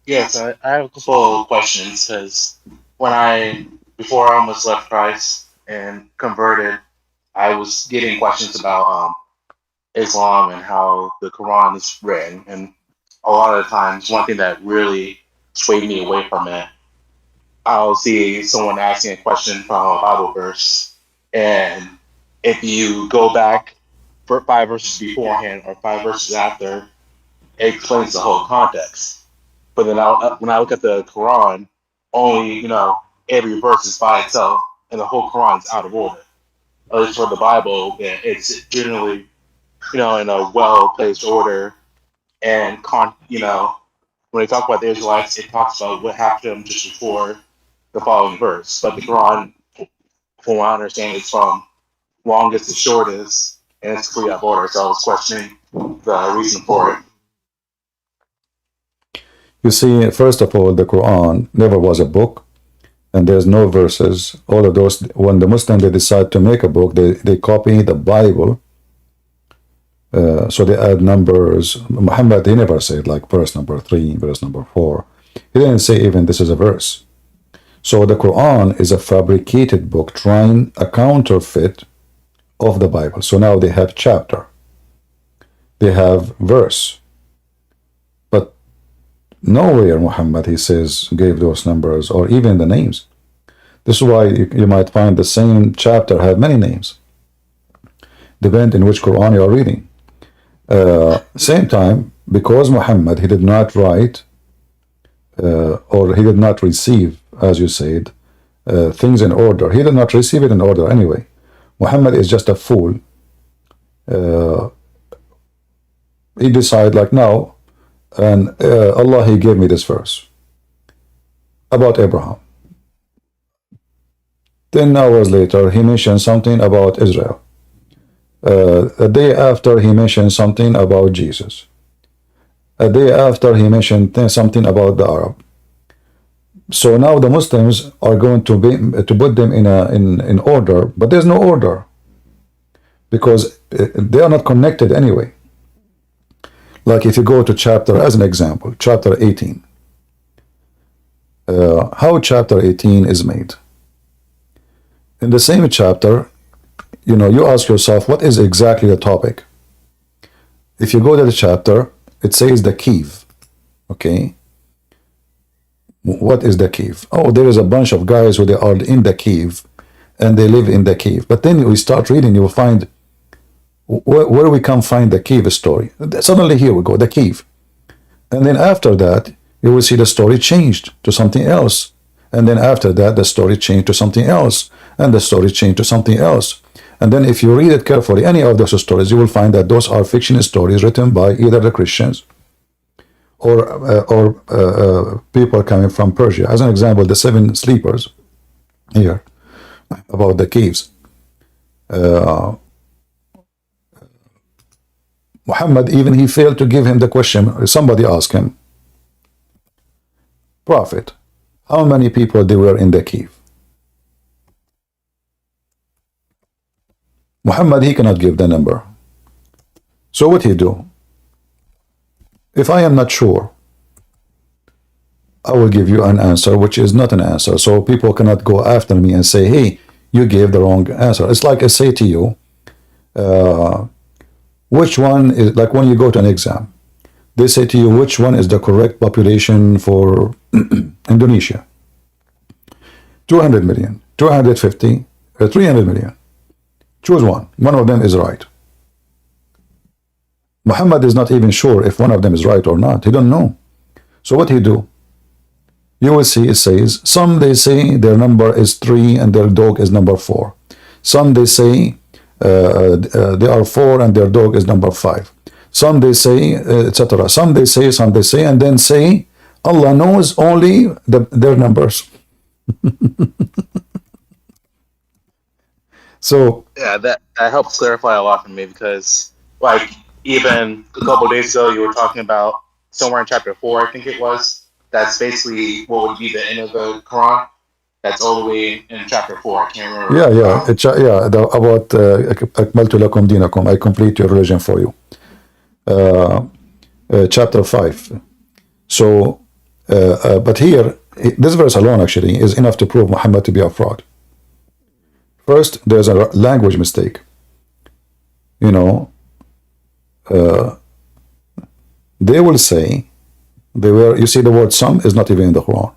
Yes, I have a couple of questions because before I almost left Christ and converted, I was getting questions about Islam and how the Quran is written, and a lot of times, one thing that really swayed me away from it, I'll see someone asking a question from a Bible verse, and if you go back for 5 verses beforehand or 5 verses after, it explains the whole context. But then when I look at the Quran, only, every verse is by itself, and the whole Quran is out of order. At least for the Bible, it's generally, in a well-placed order. And, when they talk about the Israelites, it talks about what happened to them just before the following verse. But the Quran, from what I understand, it's from longest to shortest, and it's clearly out of order. So I was questioning the reason for it. You see, first of all, the Quran never was a book, and there's no verses. All of those, when the Muslims they decide to make a book, they copy the Bible. So they add numbers. Muhammad, he never said like verse number 3, verse number 4. He didn't say even this is a verse. So the Quran is a fabricated book trying a counterfeit of the Bible. So now they have chapter, they have verse, but nowhere Muhammad, he says, gave those numbers or even the names. This is why you might find the same chapter have many names, depending in which Quran you are reading. Same time, because Muhammad, he did not write or he did not receive, as you said, things in order. He did not receive it in order anyway. Muhammad is just a fool. He decided like now, and Allah, he gave me this verse about Abraham. 10 hours later, he mentioned something about Israel. A day after, he mentioned something about Jesus. A day after, he mentioned something about the Arab. So now the Muslims are going to put them in order, but there's no order because they are not connected anyway. Like if you go to chapter, as an example, chapter 18, how chapter 18 is made. In the same chapter, you ask yourself, what is exactly the topic? If you go to the chapter, it says the cave. Okay. What is the cave? Oh, there is a bunch of guys who they are in the cave and they live in the cave. But then we start reading, you will find where we can find the cave story. Suddenly here we go, the cave. And then after that, you will see the story changed to something else. And then after that, the story changed to something else. And the story changed to something else. And then if you read it carefully, any of those stories, you will find that those are fiction stories written by either the Christians or people coming from Persia. As an example, the 7 sleepers here about the caves. Muhammad, even he failed to give him the question. Somebody asked him, Prophet, how many people they were in the cave? Muhammad, he cannot give the number. So what he do? If I am not sure, I will give you an answer which is not an answer. So people cannot go after me and say, hey, you gave the wrong answer. It's like I say to you, which one is, like when you go to an exam, they say to you, which one is the correct population for Indonesia? 200 million, 250, 300 million. Choose one. One of them is right. Muhammad is not even sure if one of them is right or not. He don't know. So what he do? You will see it says, some they say their number is 3 and their dog is number 4. Some they say they are 4 and their dog is number 5. Some they say, etc. Some they say, and then say, Allah knows only their numbers. So Yeah, that helps clarify a lot for me because, like, even a couple of days ago, you were talking about somewhere in chapter 4, I think it was. That's basically what would be the end of the Quran. That's all the way in chapter 4. I can't remember. About Akmaltu lakum dinakum, I complete your religion for you. Chapter 5. So, but here, this verse alone actually is enough to prove Muhammad to be a fraud. First, there's a language mistake. You know, they will say, you see the word some is not even in the Quran.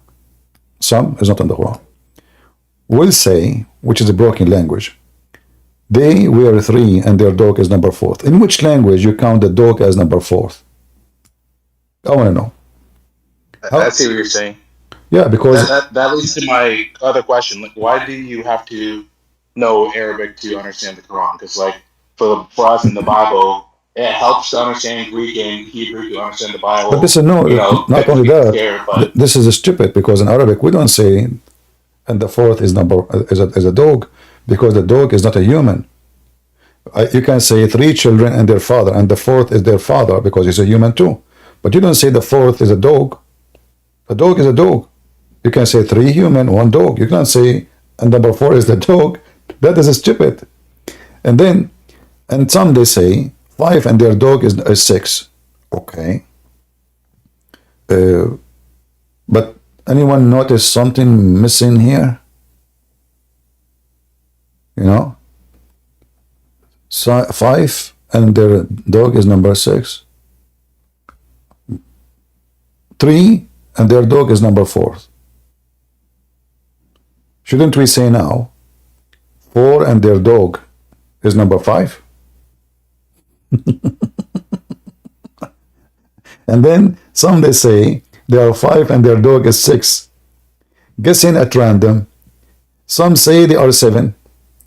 Some is not in the Quran. Will say, which is a broken language, they were 3 and their dog is number 4. In which language you count the dog as number 4? I want to know. I see what you're saying. Yeah, because that leads to my other question. Like, why do you have to know Arabic to understand the Quran? Because, like, for us in the Bible, it helps to understand Greek and Hebrew to understand the Bible. But this is not only that. Scared, this is stupid because in Arabic we don't say, and the 4th is a dog, because the dog is not a human. You can say 3 children and their father, and the 4th is their father because he's a human too. But you don't say the 4th is a dog. A dog is a dog. You can say 3 human, 1 dog. You can't say and number 4 is the dog. That is stupid. And some they say 5 and their dog is 6. Okay. But anyone notice something missing here? You know? So 5 and their dog is number 6. 3 and their dog is number 4. Shouldn't we say now 4 and their dog is number 5? And then some they say there are 5 and their dog is 6. Guessing at random. Some say they are 7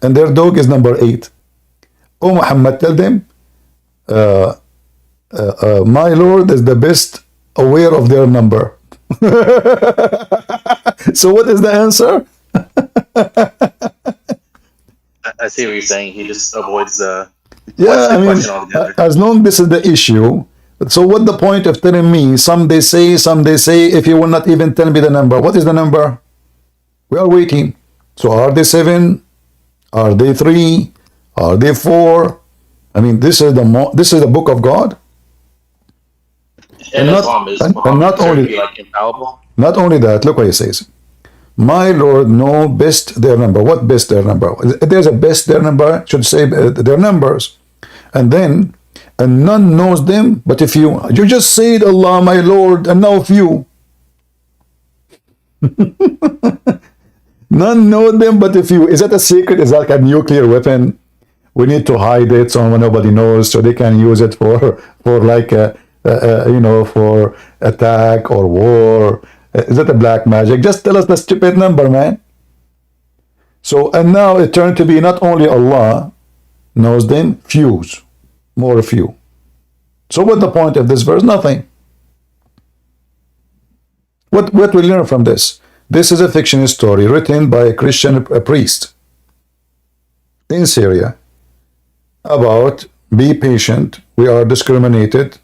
and their dog is number 8. Oh Muhammad, tell them my Lord is the best aware of their number. So what is the answer? I see what you're saying. He just avoids the question altogether. As long this is the issue, so what the point of telling me some they say, if you will not even tell me the number? What is the number? We are waiting. So are they 7? Are they 3? Are they 4? I mean, this is the book of God. And not only like infallible. Not only that, look what he says. My Lord know best their number. What best their number? If there's a best their number, should say their numbers. And then, and none knows them but if you. You just said Allah, my Lord, and now few. None know them but if you. Is that a secret? Is that like a nuclear weapon? We need to hide it so nobody knows, so they can use it for like for attack or war. Is that a black magic? Just tell us the stupid number, man. So, and now it turned to be not only Allah knows them, fews, more few. So what's the point of this verse? Nothing. What we learn from this? This is a fictional story written by a Christian priest in Syria about be patient, we are discriminated,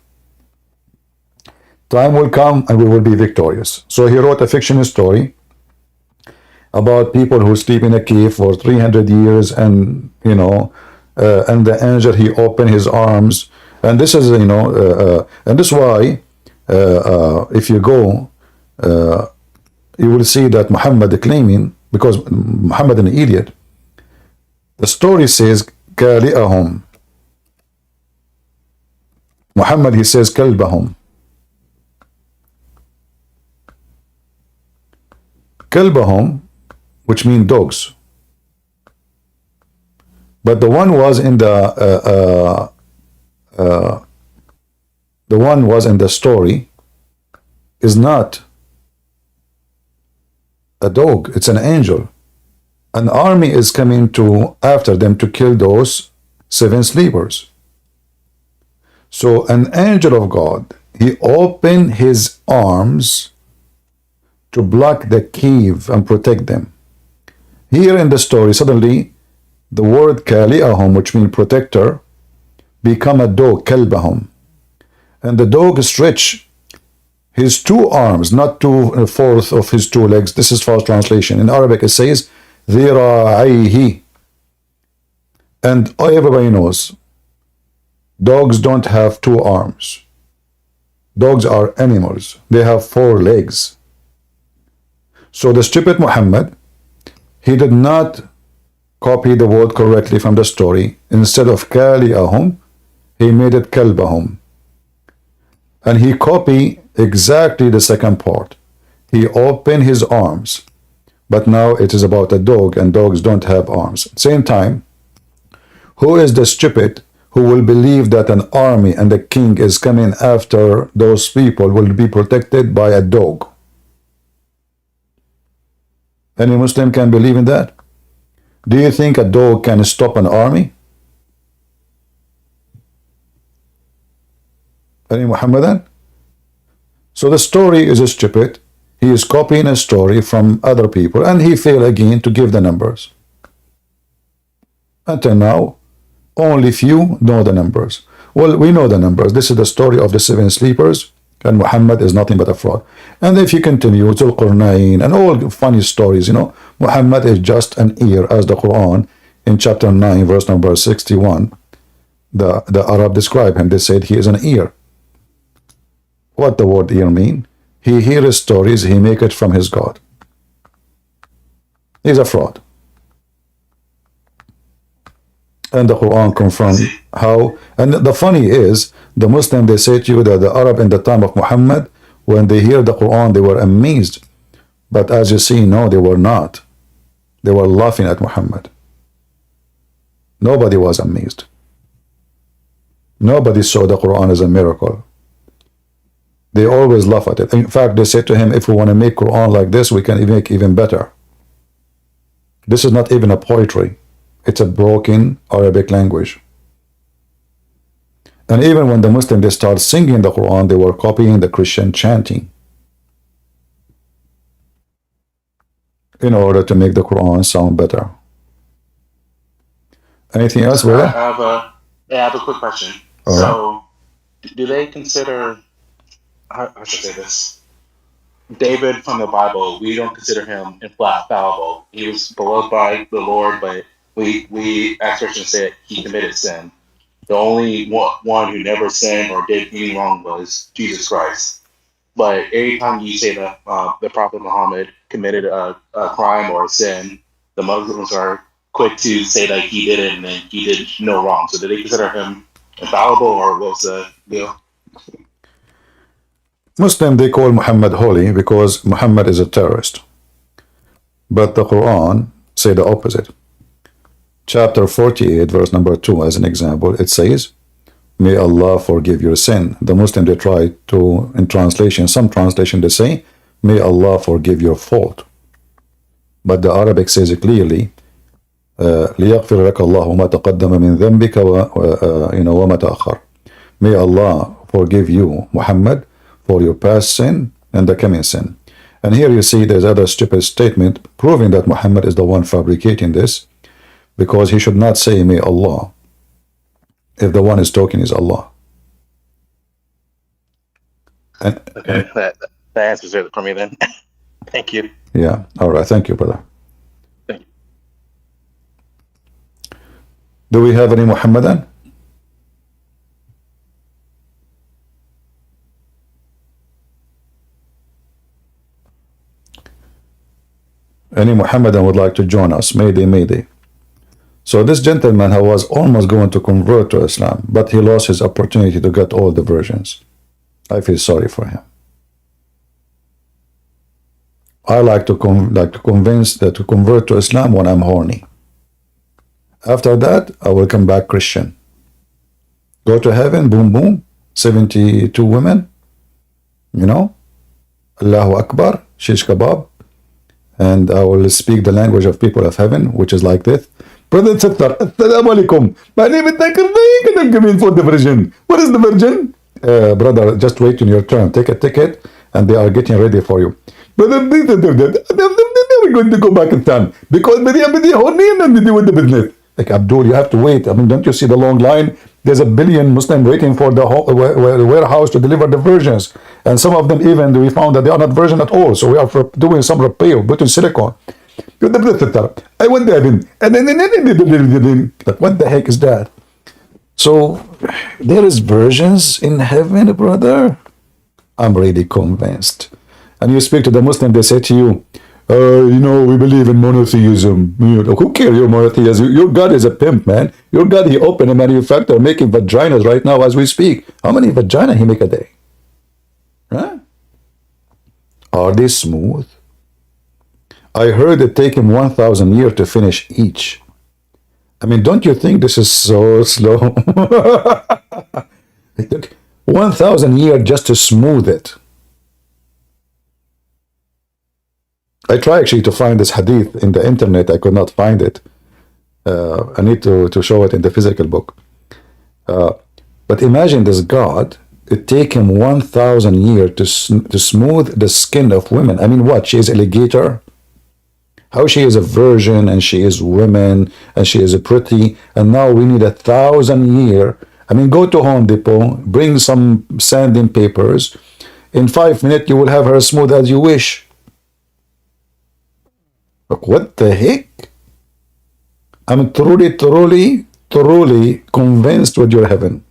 time will come and we will be victorious. So he wrote a fictional story about people who sleep in a cave for 300 years and, and the angel, he opened his arms. And this is, and this is why, if you go, you will see that Muhammad claiming, because Muhammad an idiot, the story says, كَالِئَهُمْ. Muhammad, he says, كَلْبَهُمْ. كَلْبَهُمْ, which means dogs. But the one was in the one was in the story is not a dog, it's an angel. An army is coming to after them to kill those 7 sleepers. So an angel of God, he opened his arms to block the cave and protect them. Here in the story, suddenly the word kali'ahum, which means protector, become a dog, kalbahum. And the dog stretch his 2 arms, not 2/4 of his 2 legs. This is false translation. In Arabic it says ذراعيه. And everybody knows dogs don't have 2 arms. Dogs are animals. They have 4 legs. So the stupid Muhammad, he did not copy the word correctly from the story. Instead of kali'ahum, he made it kalbahum. And he copied exactly the second part. He opened his arms. But now it is about a dog, and dogs don't have arms. Same time, who is the stupid who will believe that an army and the king is coming after those people will be protected by a dog? Any Muslim can believe in that? Do you think a dog can stop an army? Any Muhammadan? So the story is stupid. He is copying a story from other people, and he failed again to give the numbers. Until now, only few know the numbers. Well, we know the numbers. This is the story of the 7 sleepers, and Muhammad is nothing but a fraud. And if you continue to Qurnain and all funny stories, you know, Muhammad is just an ear, as the Quran in chapter 9, verse number 61, the Arab describe him. They said he is an ear. What the word ear mean? He hears stories, he make it from his God. He's a fraud. And the Quran confirms how. And the funny is, the Muslim, they say to you that the Arab in the time of Muhammad, when they hear the Quran, they were amazed. But as you see, no, they were not. They were laughing at Muhammad. Nobody was amazed. Nobody saw the Quran as a miracle. They always laugh at it. In fact, they said to him, if we want to make Quran like this, we can make even better. This is not even a poetry. It's a broken Arabic language. And even when the Muslims, they start singing the Quran, they were copying the Christian chanting in order to make the Quran sound better. Anything else, brother? I have a quick question. All so, do they consider, how should I say this? David from the Bible, we don't consider him infallible. He was beloved by the Lord, but we as Christians say he committed sin. The only one who never sinned or did any wrong was Jesus Christ. But every time you say that the Prophet Muhammad committed a crime or a sin, the Muslims are quick to say that he did it and then he did no wrong. So did they consider him infallible, or what was the deal? Muslim, they call Muhammad holy because Muhammad is a terrorist. But the Quran say the opposite. Chapter 48, verse number 2, as an example, it says, may Allah forgive your sin. The Muslim, they try to, in translation, some translation, they say, may Allah forgive your fault. But the Arabic says it clearly, لِيَغْفِرْ لَكَ اللَّهُ مَا تَقَدَّمَ مِنْ ذَنْبِكَ وَمَا تَأَخَّرْ. May Allah forgive you, Muhammad, for your past sin and the coming sin. And here you see there's other stupid statement proving that Muhammad is the one fabricating this, because he should not say may Allah if the one is talking is Allah. And, Okay, that answers it for me then. Thank you. yeah, all right, thank you, brother. Thank you. Do we have any Muhammadan? Any Muhammadan would like to join us? Mayday, mayday. So this gentleman who was almost going to convert to Islam, but he lost his opportunity to get all the versions. I feel sorry for him. I like to convince that to convert to Islam when I'm horny. After that, I will come back Christian. Go to heaven, boom, boom, 72 women, you know, Allahu Akbar, shish kebab, and I will speak the language of people of heaven, which is like this. Brother and sister, Assalamu alaikum. My name is Zakir, and I'm coming for the virgin. What is the virgin? Brother, just wait in your turn. Take a ticket, and they are getting ready for you. Brother, we're going to go Pakistan because with the business. Like Abdul, you have to wait. I mean, don't you see the long line? There's a billion Muslims waiting for the warehouse to deliver the versions, and some of them even we found that they are not virgin at all. So we are doing some repair, putting silicone. I went there, and then like, what the heck is that? So there is virgins in heaven, brother. I'm really convinced. And you speak to the Muslim, they say to you, we believe in monotheism. Who cares your monotheism? Your God is a pimp, man. Your God, he opened a manufacturer making vaginas right now as we speak. How many vagina he make a day? Huh? Are they smooth? I heard it take him 1,000 years to finish each. I mean, don't you think this is so slow? It took 1,000 years just to smooth it. I try actually to find this hadith in the internet. I could not find it. I need to show it in the physical book. But imagine this God, it take him 1,000 years to smooth the skin of women. I mean, what? She is alligator? How she is a virgin and she is women and she is a pretty, and now we need 1,000 years. I mean, go to Home Depot, bring some sanding papers. In 5 minutes, you will have her as smooth as you wish. Look, what the heck? I'm truly convinced with your heaven.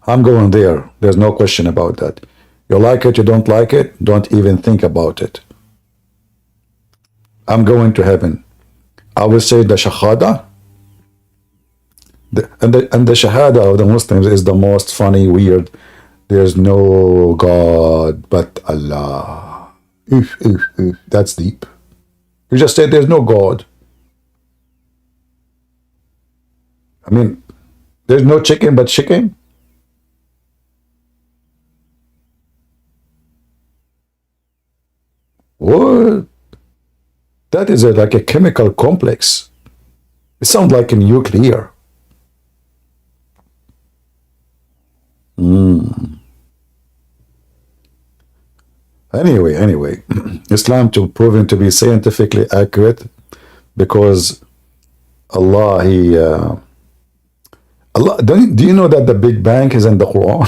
I'm going there. There's no question about that. You like it, you don't like it, don't even think about it. I'm going to heaven. I will say the shahada. And the shahada of the Muslims is the most funny, weird. There's no God but Allah. That's deep. You just said there's no God. I mean, there's no chicken but chicken. What? That is like a chemical complex. It sounds like a nuclear. Anyway, Islam to proven to be scientifically accurate because Allah, Allah. Do you know that the Big Bang is in the Quran?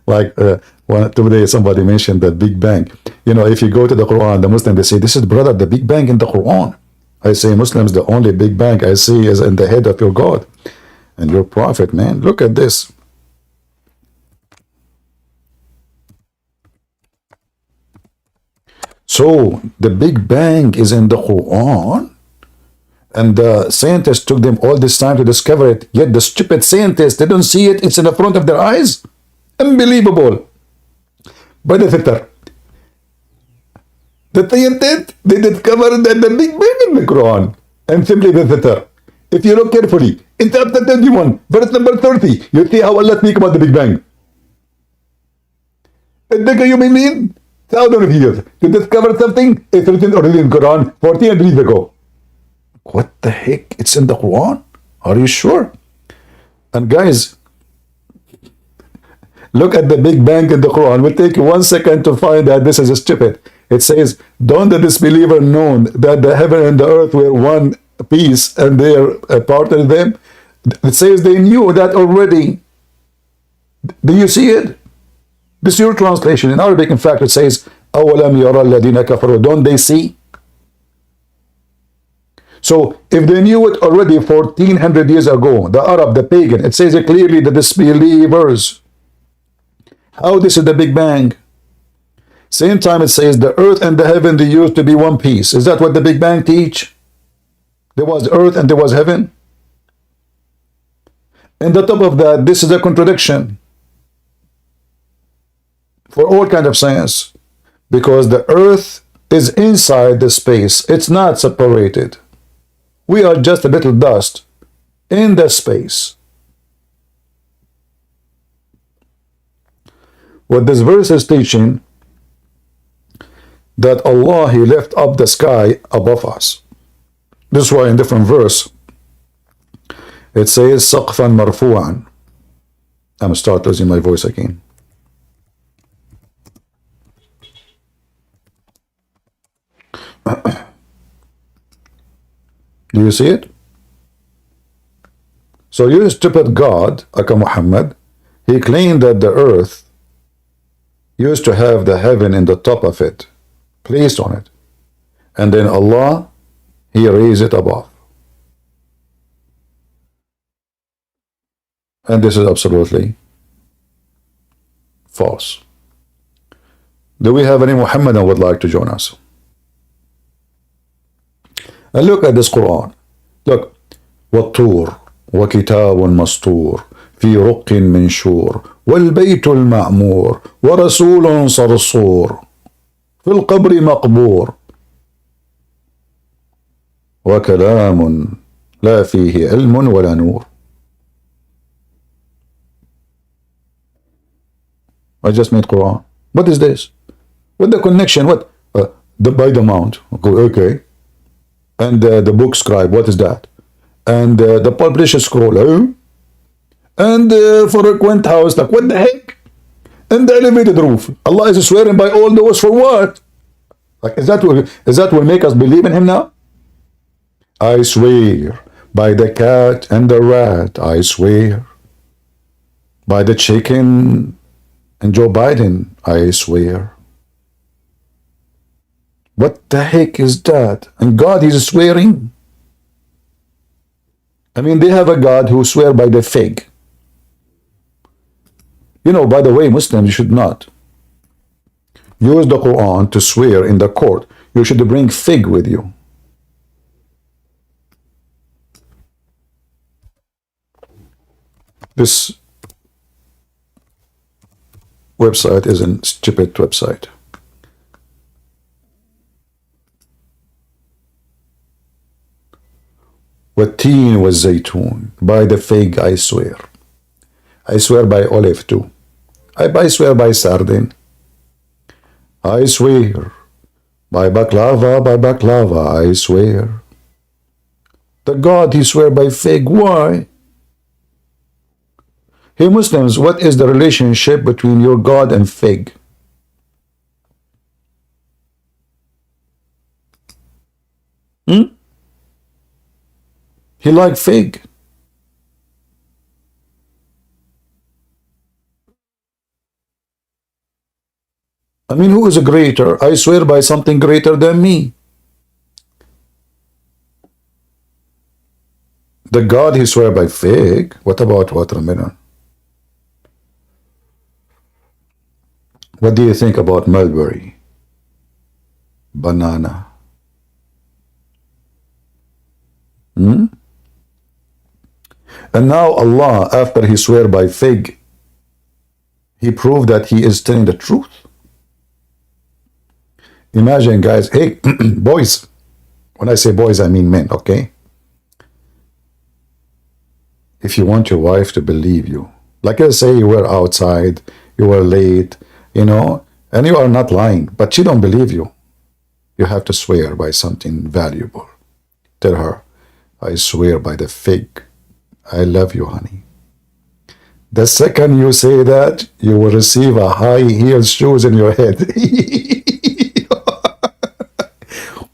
Like today somebody mentioned the Big Bang. If you go to the Quran, the Muslim, they say, this is, brother, the Big Bang in the Quran. I say, Muslims, the only Big Bang I see is in the head of your God and your prophet, man. Look at this. So the Big Bang is in the Quran, and the scientists took them all this time to discover it, yet the stupid scientists, they don't see it. It's in the front of their eyes. Unbelievable. But the scientists, they discovered that the Big Bang in the Quran. And simply the if you look carefully, in chapter 21, verse number 30, you see how Allah speaks about the Big Bang. And you mean thousands of years to discover something it's written already in Quran 1400 years ago. What the heck? It's in the Quran? Are you sure? And guys, look at the Big Bang in the Quran. We'll take 1 second to find that this is stupid. It says, don't the disbeliever know that the heaven and the earth were one piece and they are a part of them? It says they knew that already. Do you see it? This is your translation. In Arabic, in fact, it says, أَوَلَمْ يَرَى الَّذِينَ كَفَرُوا. Don't they see? So, if they knew it already 1400 years ago, the Arab, the pagan, it says it clearly, the disbelievers. How this is the Big Bang? Same time it says the earth and the heaven, they used to be one piece. Is that what the Big Bang teach? There was earth and there was heaven. And the top of that, this is a contradiction for all kind of science, because the earth is inside the space. It's not separated. We are just a little dust in the space. What this verse is teaching, that Allah, He left up the sky above us. This is why in different verse, it says, سَقْفًا مَرْفُوعًا. I'm start losing my voice again. Do you see it? So you stupid God, Aka Muhammad, he claimed that the earth used to have the heaven in the top of it, placed on it. And then Allah, He raised it above. And this is absolutely false. Do we have any Muhammadan who would like to join us? And look at this Quran. Look. وَالطُّورِ وَكِتَابٌ مَسْطُورٌ فِي رُقٍّ مَنْشُورٍ وَالْبَيْتُ الْمَعْمُورِ وَرَسُولٌ صَرْصُورٌ فِي الْقَبْرِ مَقْبُورٌ وَكَلَامٌ لَا فِيهِ عِلْمٌ وَلَا نُورٌ. I just made Quran. What is this? What the connection? What? By the mount. Okay. And the book scribe. What is that? And the publisher scroll. And for a quaint house. Like, what the heck? And the elevated roof. Allah is swearing by all those for what? Like, is that what make us believe in Him now? I swear by the cat and the rat. I swear by the chicken and Joe Biden. I swear. What the heck is that? And God is swearing. I mean, they have a God who swear by the fig. You know, by the way, Muslims, you should not use the Quran to swear in the court. You should bring fig with you. This website is a stupid website. والتين والزيتون, by the fig I swear. I swear by olive too. I swear by sardine. I swear by baklava, I swear. The God, He swear by fig. Why? Hey Muslims, what is the relationship between your God and fig? He liked fig. I mean, who is greater? I swear by something greater than me. The God, He swear by fig. What about watermelon? What do you think about mulberry? Banana? And now Allah, after He swear by fig, He proved that He is telling the truth. Imagine, guys, hey, boys. When I say boys, I mean men, okay? If you want your wife to believe you, like I say, you were outside, you were late, you know, and you are not lying, but she don't believe you. You have to swear by something valuable. Tell her, I swear by the fig. I love you, honey. The second you say that, you will receive a high heel shoes in your head.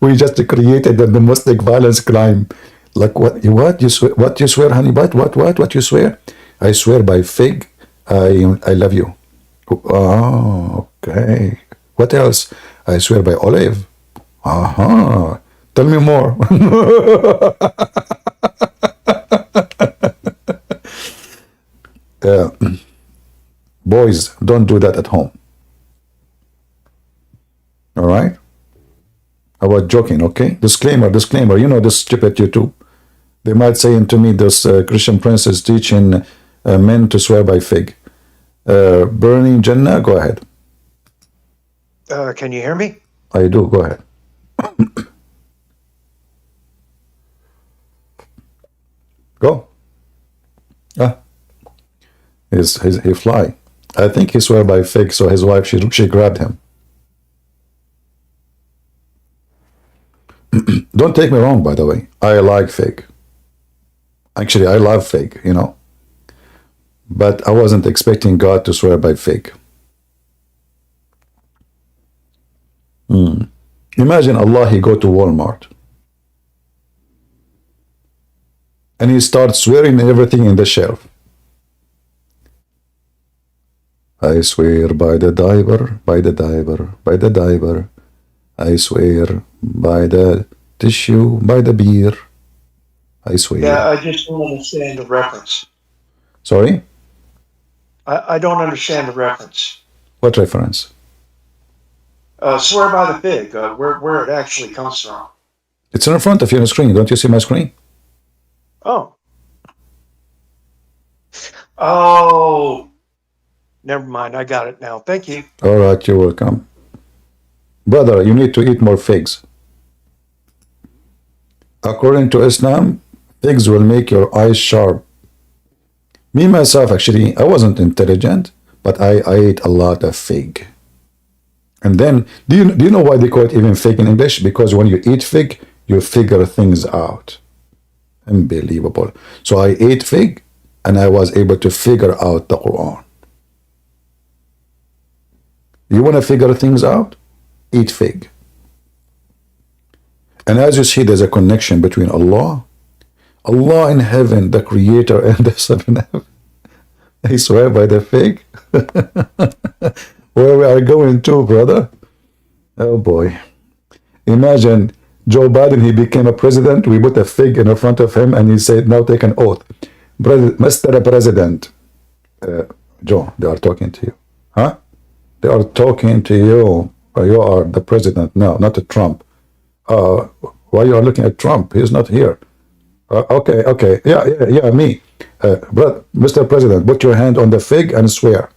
We just created the domestic violence crime. Like what you swear? What you swear, honey? What you swear? I swear by fig. I love you. Oh, okay. What else? I swear by olive. Tell me more. Boys, don't do that at home. All right? I was joking, okay? Disclaimer. You know this stupid YouTube. They might say to me, this Christian prince is teaching men to swear by fig. Burning Jannah, go ahead. Can you hear me? I do, go ahead. Go. He fly. I think he swear by fig, so his wife, she grabbed him. Don't take me wrong, by the way. I like fig. Actually, I love fig, you know. But I wasn't expecting God to swear by fig. Imagine Allah, he go to Walmart. And he starts swearing everything in the shelf. I swear by the diaper, by the diaper, by the diaper. I swear by the tissue, by the beer. I swear. Yeah, I just don't understand the reference. Sorry? I don't understand the reference. What reference? Swear by the fig, where it actually comes from. It's in front of you on the screen. Don't you see my screen? Oh. Oh. Never mind. I got it now. Thank you. All right, you're welcome. Brother, you need to eat more figs. According to Islam, figs will make your eyes sharp. Me, myself, actually, I wasn't intelligent, but I ate a lot of fig. And then, do you know why they call it even fig in English? Because when you eat fig, you figure things out. Unbelievable. So I ate fig, and I was able to figure out the Quran. You want to figure things out? Eat fig. And as you see, there's a connection between Allah in heaven, the creator, and the son in heaven. I swear by the fig. Where we are going to, brother? Oh boy. Imagine Joe Biden, he became a president. We put a fig in front of him and he said, now take an oath. Mr. President. Joe, they are talking to you. Huh? They are talking to you. You are the president now, not Trump. Why you are looking at Trump? He's not here. Okay. Yeah, me. Mr. President, put your hand on the fig and swear.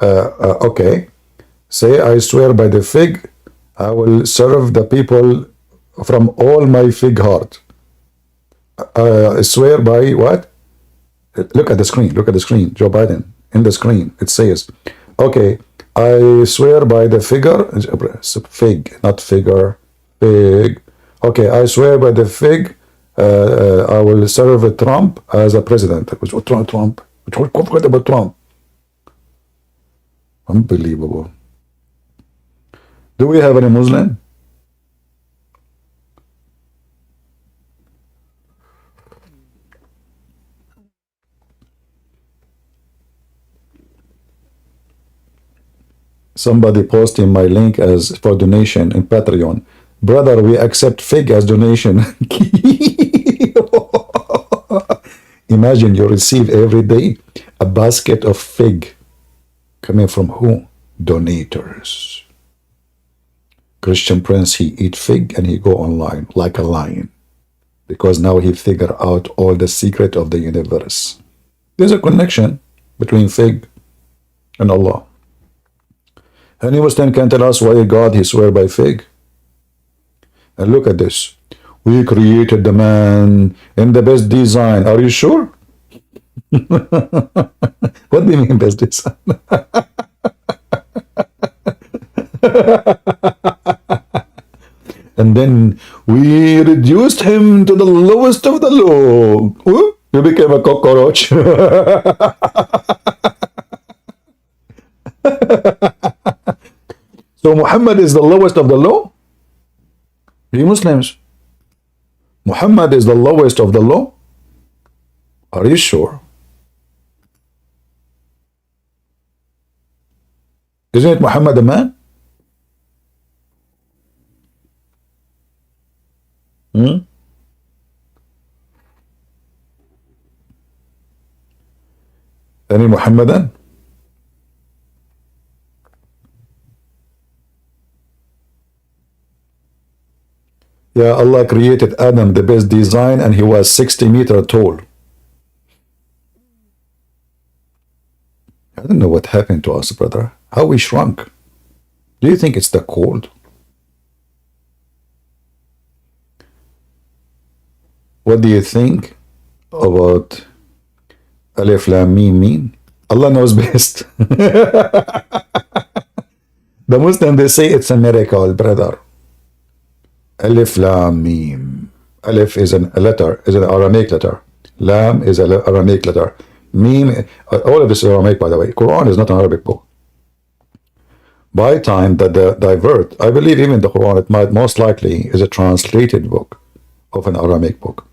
Okay. Say, I swear by the fig, I will serve the people from all my fig heart. Swear by what? Look at the screen. Look at the screen. Joe Biden. In the screen, it says, okay, I swear by the fig, not figure, fig. Okay, I swear by the fig, I will serve Trump as a president. Trump. Forget about Trump. Unbelievable. Do we have any Muslim? Somebody posting my link as for donation in Patreon. Brother, we accept fig as donation. Imagine you receive every day a basket of fig. Coming from who? Donators. Christian Prince, he eat fig and he go online like a lion. Because now he figure out all the secret of the universe. There's a connection between fig and Allah. Any Muslim can tell us why God, he swear by fig? And look at this. We created the man in the best design. Are you sure? What do you mean best design? And then we reduced him to the lowest of the low. Ooh, you became a cockroach. So Muhammad is the lowest of the low? You Muslims, Muhammad is the lowest of the low? Are you sure? Isn't it Muhammad a man? Any Muhammadan? Yeah, Allah created Adam the best design and he was 60 meters tall. I don't know what happened to us, brother. How we shrunk. Do you think it's the cold? What do you think about Alif Lam Mim mean? Allah knows best. The Muslim, they say it's a miracle, brother. Alif, Lam, Mim. Alif is a letter, is an Aramaic letter. Lam is an Aramaic letter. Mim, all of this is Aramaic, by the way. Quran is not an Arabic book. By time that the divert, I believe even the Quran, it might most likely is a translated book of an Aramaic book.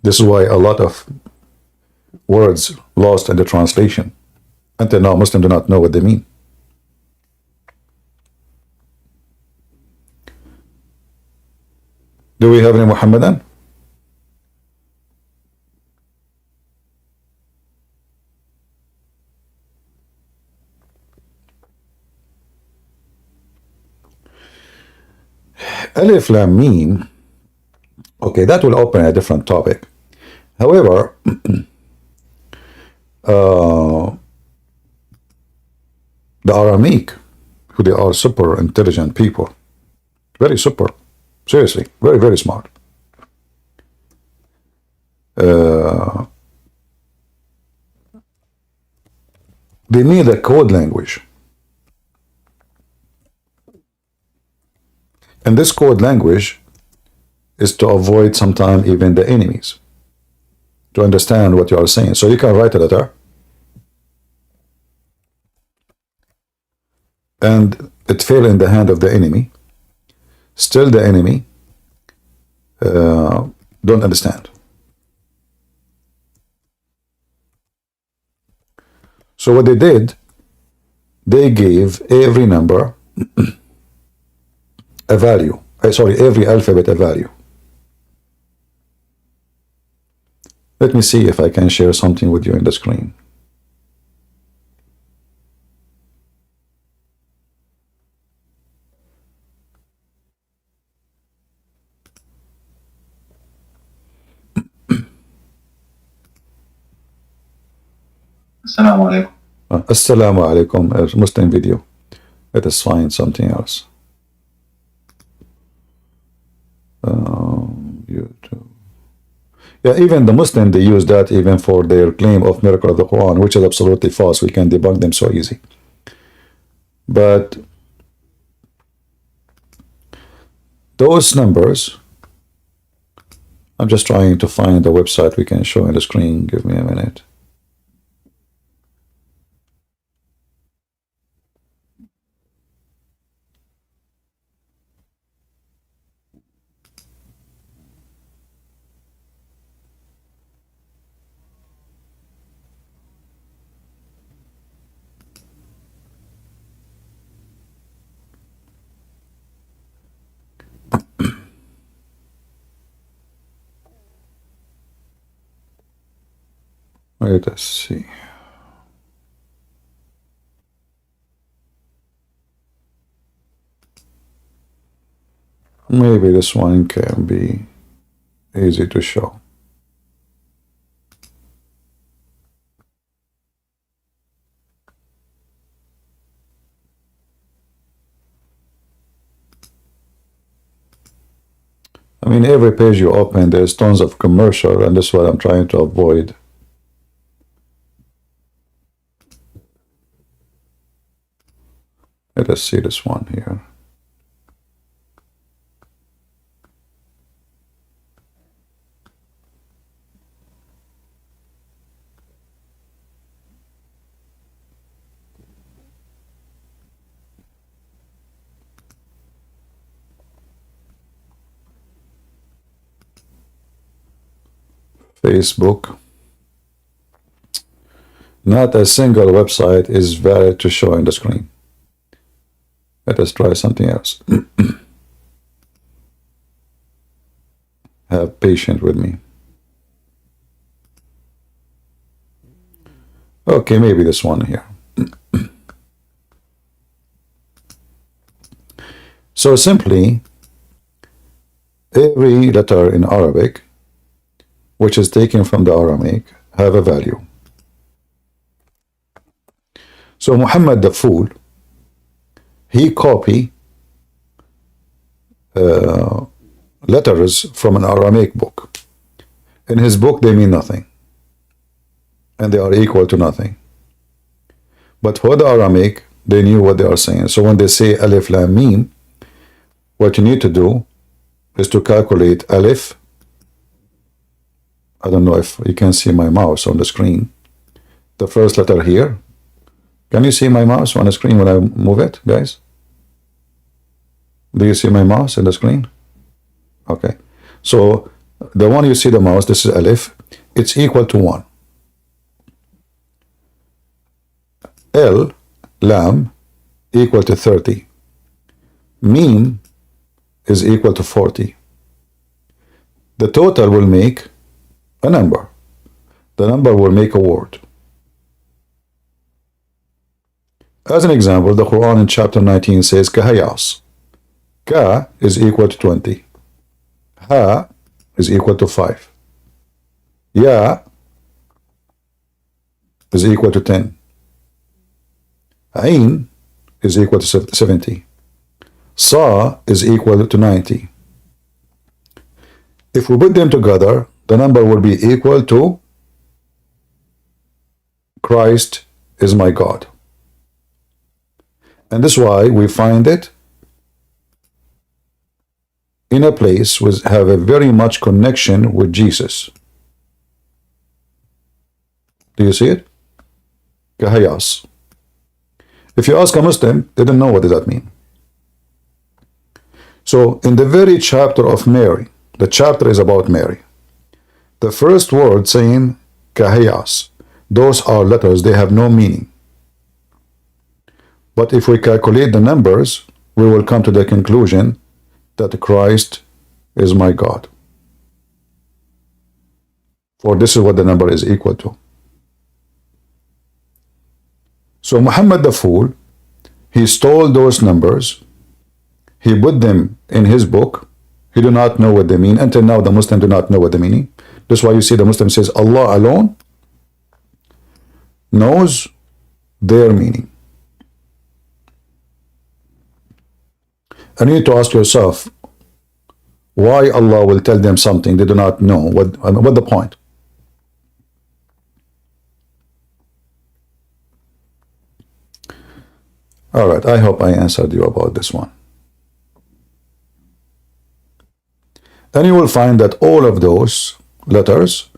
This is why a lot of words lost in the translation. Until now, Muslims do not know what they mean. Do we have any Muhammadan? Alif Lam Mim. Okay, that will open a different topic. However, the Aramaic, who they are super intelligent people, very super, seriously, very, very smart. They need a code language. And this code language is to avoid sometimes even the enemies, to understand what you are saying. So you can write a letter, and it fell in the hand of the enemy. Still the enemy don't understand. So what they did, they gave every number a value. Every alphabet a value. Let me see if I can share something with you in the screen. Assalamu alaikum. Assalamu alaikum, a Muslim video. Let us find something else. YouTube. Yeah, even the Muslim, they use that even for their claim of miracle of the Quran, which is absolutely false. We can debunk them so easy. But those numbers, I'm just trying to find the website we can show on the screen. Give me a minute. Let us see. Maybe this one can be easy to show. I mean, every page you open, there's tons of commercial, and that's what I'm trying to avoid. Let us see this one here. Facebook. Not a single website is valid to show in the screen. Let us try something else. Have patience with me. Okay, maybe this one here. So simply, every letter in Arabic, which is taken from the Aramaic, have a value. So Muhammad the fool, he copy letters from an Aramaic book. In his book, they mean nothing. And they are equal to nothing. But for the Aramaic, they knew what they are saying. So when they say Alif Lam Mim, what you need to do is to calculate Alif. I don't know if you can see my mouse on the screen. The first letter here. Can you see my mouse on the screen when I move it, guys? Do you see my mouse on the screen? Okay. So the one you see the mouse, this is Alif. It's equal to 1. L, Lam, equal to 30. Mim is equal to 40. The total will make a number. The number will make a word. As an example, the Quran in chapter 19 says Kahayas. Ka is equal to 20. Ha is equal to 5. Ya is equal to 10. Ain is equal to 70. Sa is equal to 90. If we put them together, the number will be equal to Christ is my God. And this is why we find it in a place which have a very much connection with Jesus. Do you see it? Kahayas. If you ask a Muslim, they don't know what does that mean. So in the very chapter of Mary, the chapter is about Mary. The first word saying Kahayas, those are letters, they have no meaning. But if we calculate the numbers, we will come to the conclusion that Christ is my God. For this is what the number is equal to. So Muhammad the fool, he stole those numbers, he put them in his book, he do not know what they mean. Until now the Muslims do not know what they mean. That's why you see the Muslim says Allah alone knows their meaning. And you need to ask yourself, why Allah will tell them something they do not know? What the point? All right, I hope I answered you about this one. And you will find that all of those letters,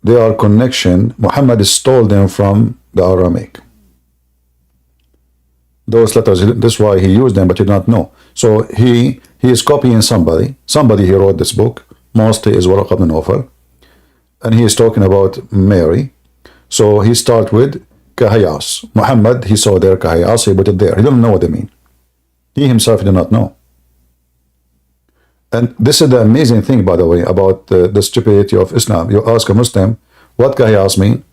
they are connection. Muhammad stole them from the Aramaic. Those letters, this is why he used them, but you do not know. So he is copying somebody. Somebody he wrote this book, mostly is Waraq ibn Nawfal, and he is talking about Mary. So he start with Kahayas. Muhammad, he saw there Kahayas, he put it there. He don't know what they mean. He himself did not know. And this is the amazing thing, by the way, about the stupidity of Islam. You ask a Muslim, what Kahayas mean?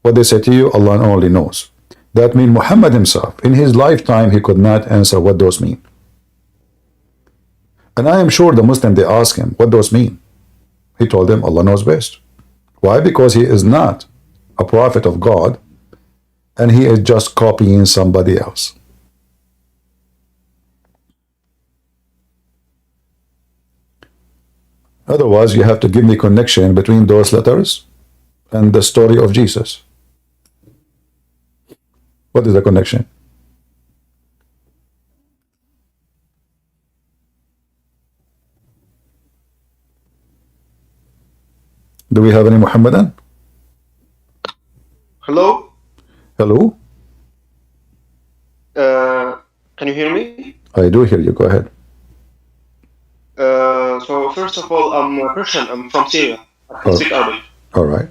What they say to you, Allah only knows. That means Muhammad himself, in his lifetime, he could not answer what those mean. And I am sure the Muslim, they ask him, what those mean? He told them, Allah knows best. Why? Because he is not a prophet of God, and he is just copying somebody else. Otherwise, you have to give me connection between those letters and the story of Jesus. What is the connection? Do we have any Muhammadan? Hello? Hello? Can you hear me? I do hear you. Go ahead. So first of all, I'm a Persian. I'm from Syria. I can speak Arabic. All right.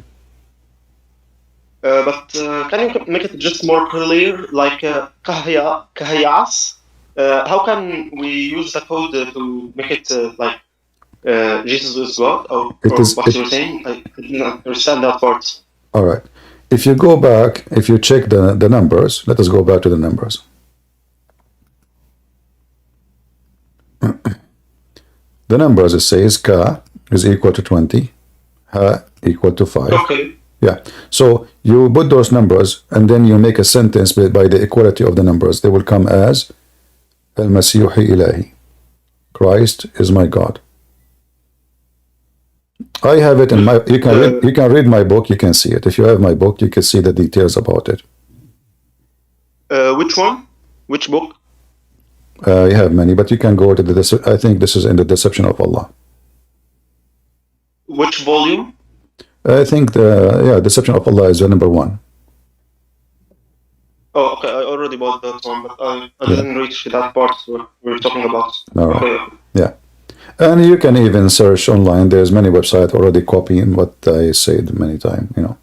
But can you make it just more clear, like kahayas? How can we use the code to make it like Jesus is God? Or what you're saying? I didn't understand that part. All right. If you go back, if you check the numbers, let us go back to the numbers. The numbers, it says Ka is equal to 20, Ha equal to 5. Okay. Yeah. So you put those numbers and then you make a sentence by the equality of the numbers. They will come as Al-Masihi Ilahi. Christ is my God. I have it in my, you can read my book, you can see it. If you have my book, you can see the details about it. Which one? Which book? You have many, but you can go to the, I think this is in the Deception of Allah. Which volume? I think Deception of Allah is the number 1. Oh, okay. I already bought that one, but I didn't reach that part we were talking about. All right. Okay. Yeah. And you can even search online. There's many websites already copying what I said many times, you know.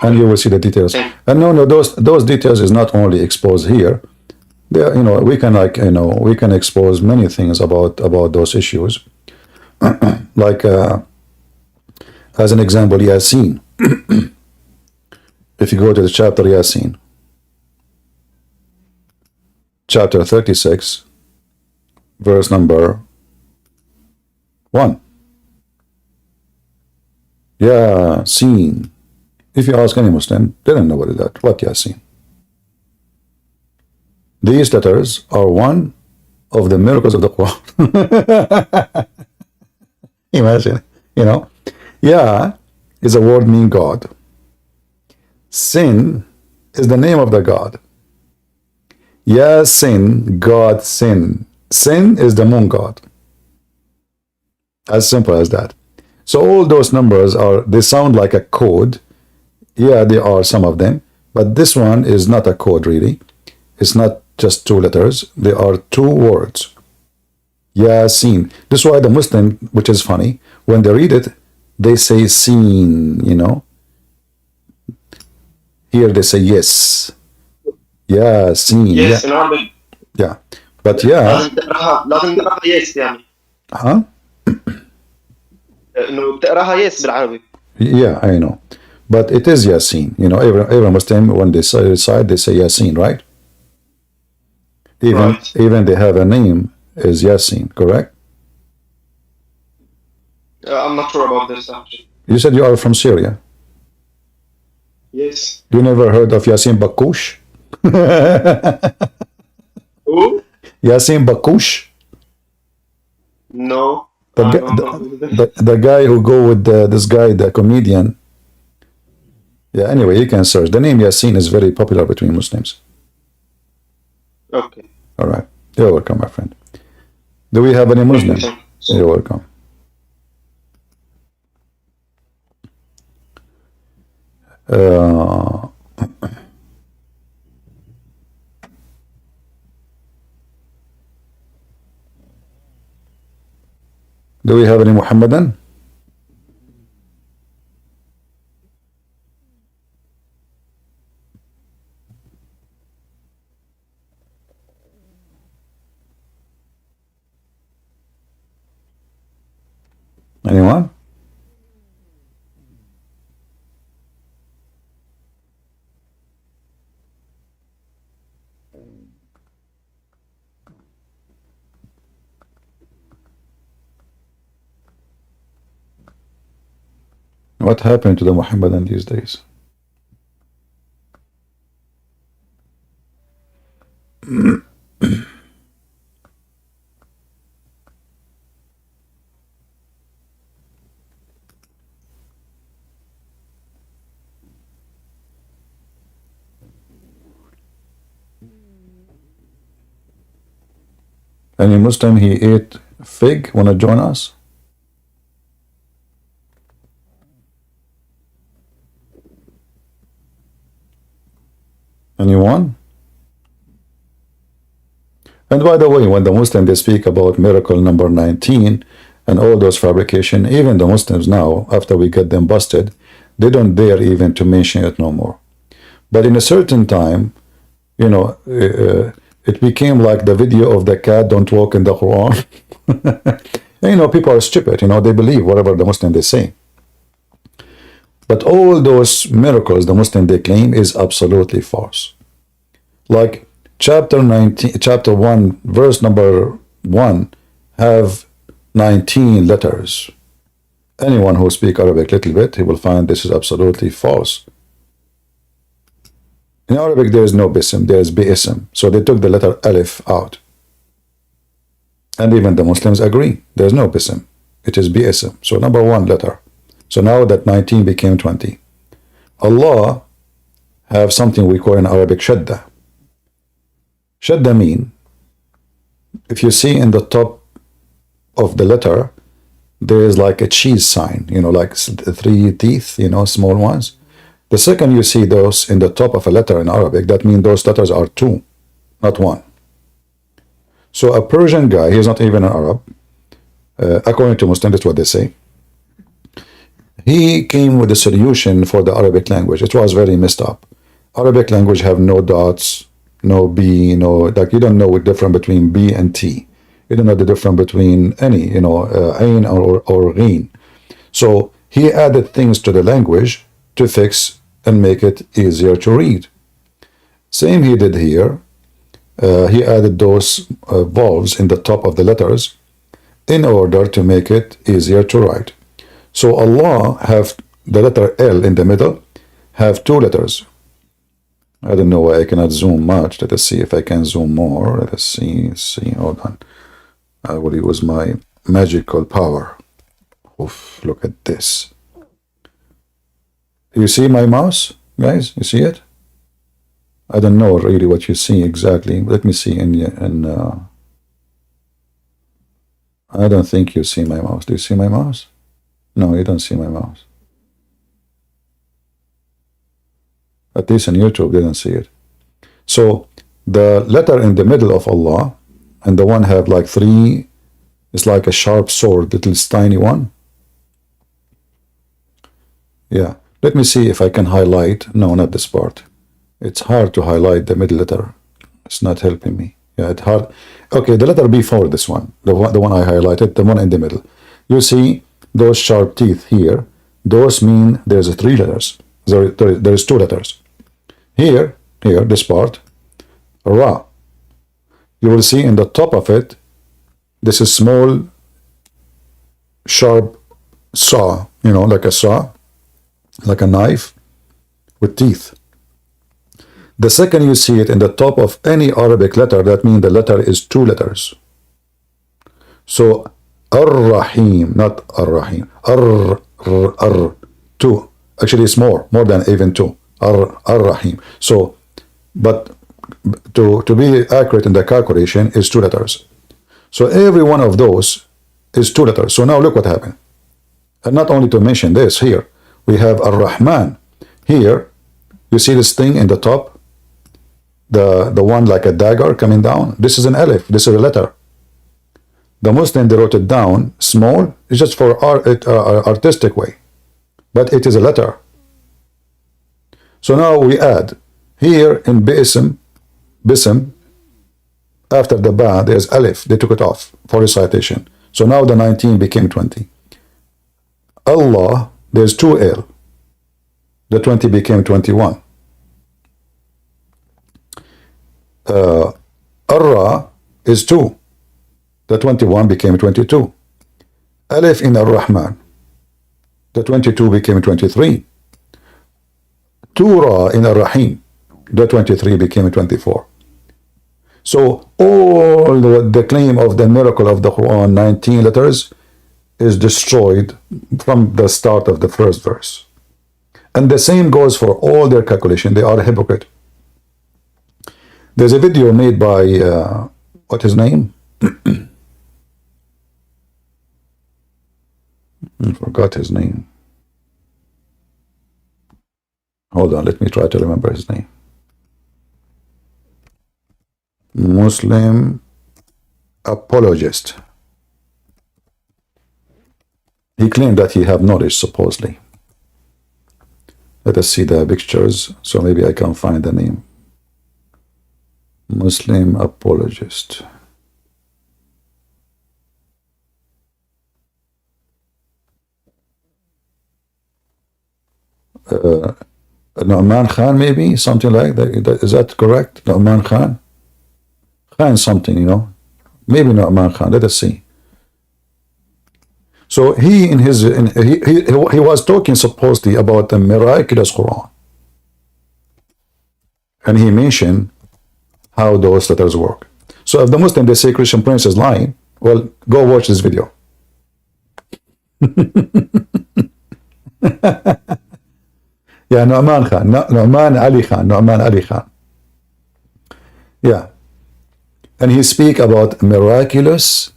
And you will see the details. And no, those details is not only exposed here. There, you know, we can we can expose many things about those issues. Like as an example, Yasin. If you go to the chapter Yasin, chapter 36, verse number 1. Yasin. If you ask any Muslim, they don't know what is that. What Yasin? These letters are one of the miracles of the Quran. Imagine, you know. Ya is a word meaning God. Sin is the name of the God. Yasin, God sin. Sin is the moon god. As simple as that. So all those numbers they sound like a code. Yeah, there are some of them, but this one is not a code really. It's not just 2 letters. There are 2 words. Yasin. This is why the Muslim, which is funny, when they read it, they say seen, you know. Here they say yes. Yasin. Yes, in Arabic. Yeah. But yeah. لازم تقراها yes يعني. Huh? إنه بتقراها yes بالعربي. Yeah, I know. But it is Yasin. You know, every Muslim, when they recite, they say Yasin, right? Even they have a name is Yasin, correct? I'm not sure about this actually. You said you are from Syria. Yes. You never heard of Yasin Bakush? Who? Yasin Bakush? No. The guy who go with this guy, the comedian. Yeah, anyway, you can search. The name Yasin is very popular between Muslims. Okay. All right. You're welcome, my friend. Do we have any Muslims? You're welcome. Do we have any Muhammadan? Anyone? What happened to the Muhammadan these days? Any Muslim he ate fig wanna join us? Anyone? And by the way, when the Muslims they speak about miracle number 19 and all those fabrication, even the Muslims now, after we get them busted, they don't dare even to mention it no more. But in a certain time, you know, it became like the video of the cat don't walk in the Quran. And, you know, people are stupid, you know, they believe whatever the Muslim they say. But all those miracles the Muslim they claim is absolutely false. Like chapter 1, verse number 1 have 19 letters. Anyone who speaks Arabic a little bit, he will find this is absolutely false. In Arabic there is no bism, there is bi'ism. So they took the letter alif out. And even the Muslims agree. There's no bism. It is BSM. So number one letter. So now that 19 became 20. Allah have something we call in Arabic shadda. Shadda mean, if you see in the top of the letter, there is like a cheese sign, you know, like 3 teeth, you know, small ones. The second you see those in the top of a letter in Arabic, that means those letters are 2, not 1. So a Persian guy, he's not even an Arab, according to Muslims, that's what they say. He came with a solution for the Arabic language. It was very messed up. Arabic language have no dots, no B, no, like you don't know the difference between B and T. You don't know the difference between any, you know, Ain or Ghin. So he added things to the language to fix and make it easier to read. Same he did here. He added those vowels in the top of the letters in order to make it easier to write. So Allah have the letter L in the middle, have 2 letters. I don't know why I cannot zoom much. Let us see if I can zoom more. Let us see, hold on. I will use my magical power. Oof, look at this. You see my mouse, guys? You see it? I don't know really what you see exactly. Let me see I don't think you see my mouse. Do you see my mouse? No, you don't see my mouse. At least on YouTube, they don't see it. So the letter in the middle of Allah, and the one have like 3, it's like a sharp sword, little tiny one. Yeah, let me see if I can highlight. No, not this part. It's hard to highlight the middle letter. It's not helping me. Yeah, it's hard. Okay, the letter before this one, the one I highlighted, the one in the middle. You see those sharp teeth here. Those mean there's 3 letters. There is 2 letters. Here, this part, Ra. You will see in the top of it, this is small, sharp saw, you know, like a saw, like a knife with teeth. The second you see it in the top of any Arabic letter, that means the letter is 2 letters. So, Ar-Rahim, not Ar-Rahim. Ar, 2. Actually, it's more than even 2. Ar-Rahim. So, but to be accurate in the calculation is 2 letters. So every one of those is 2 letters. So now look what happened. And not only to mention this here, we have Ar-Rahman. Here, you see this thing in the top, the one like a dagger coming down. This is an alif. This is a letter. The Muslim, they wrote it down small. It's just for artistic way. But it is a letter. So now we add here in Bism, after the ba, there's alif. They took it off for recitation. So now the 19 became 20. Allah, there's 2 L. The 20 became 21. Ar-Ra is 2. The 21 became 22. Alif in Ar-Rahman. The 22 became 23. 2 Ra in Ar-Rahim. The 23 became 24. So all the claim of the miracle of the Quran, 19 letters, is destroyed from the start of the first verse. And the same goes for all their calculation. They are a hypocrite. There's a video made by, what his name? I forgot his name. Hold on, let me try to remember his name. Muslim apologist. He claimed that he have knowledge, supposedly. Let us see the pictures, so maybe I can find the name. Muslim apologist. Nu'man Khan, maybe, something like that. Is that correct? Nu'man Khan? Khan something, you know. Maybe Nu'man Khan. Let us see. So he in his he was talking supposedly about the miraculous Quran, and he mentioned how those letters work. So if the Muslim, they say Christian Prince is lying, Well, go watch this video. Yeah, Nu'man Khan, Nu'man Ali Khan, Nu'man Ali Khan. Yeah. And he speak about miraculous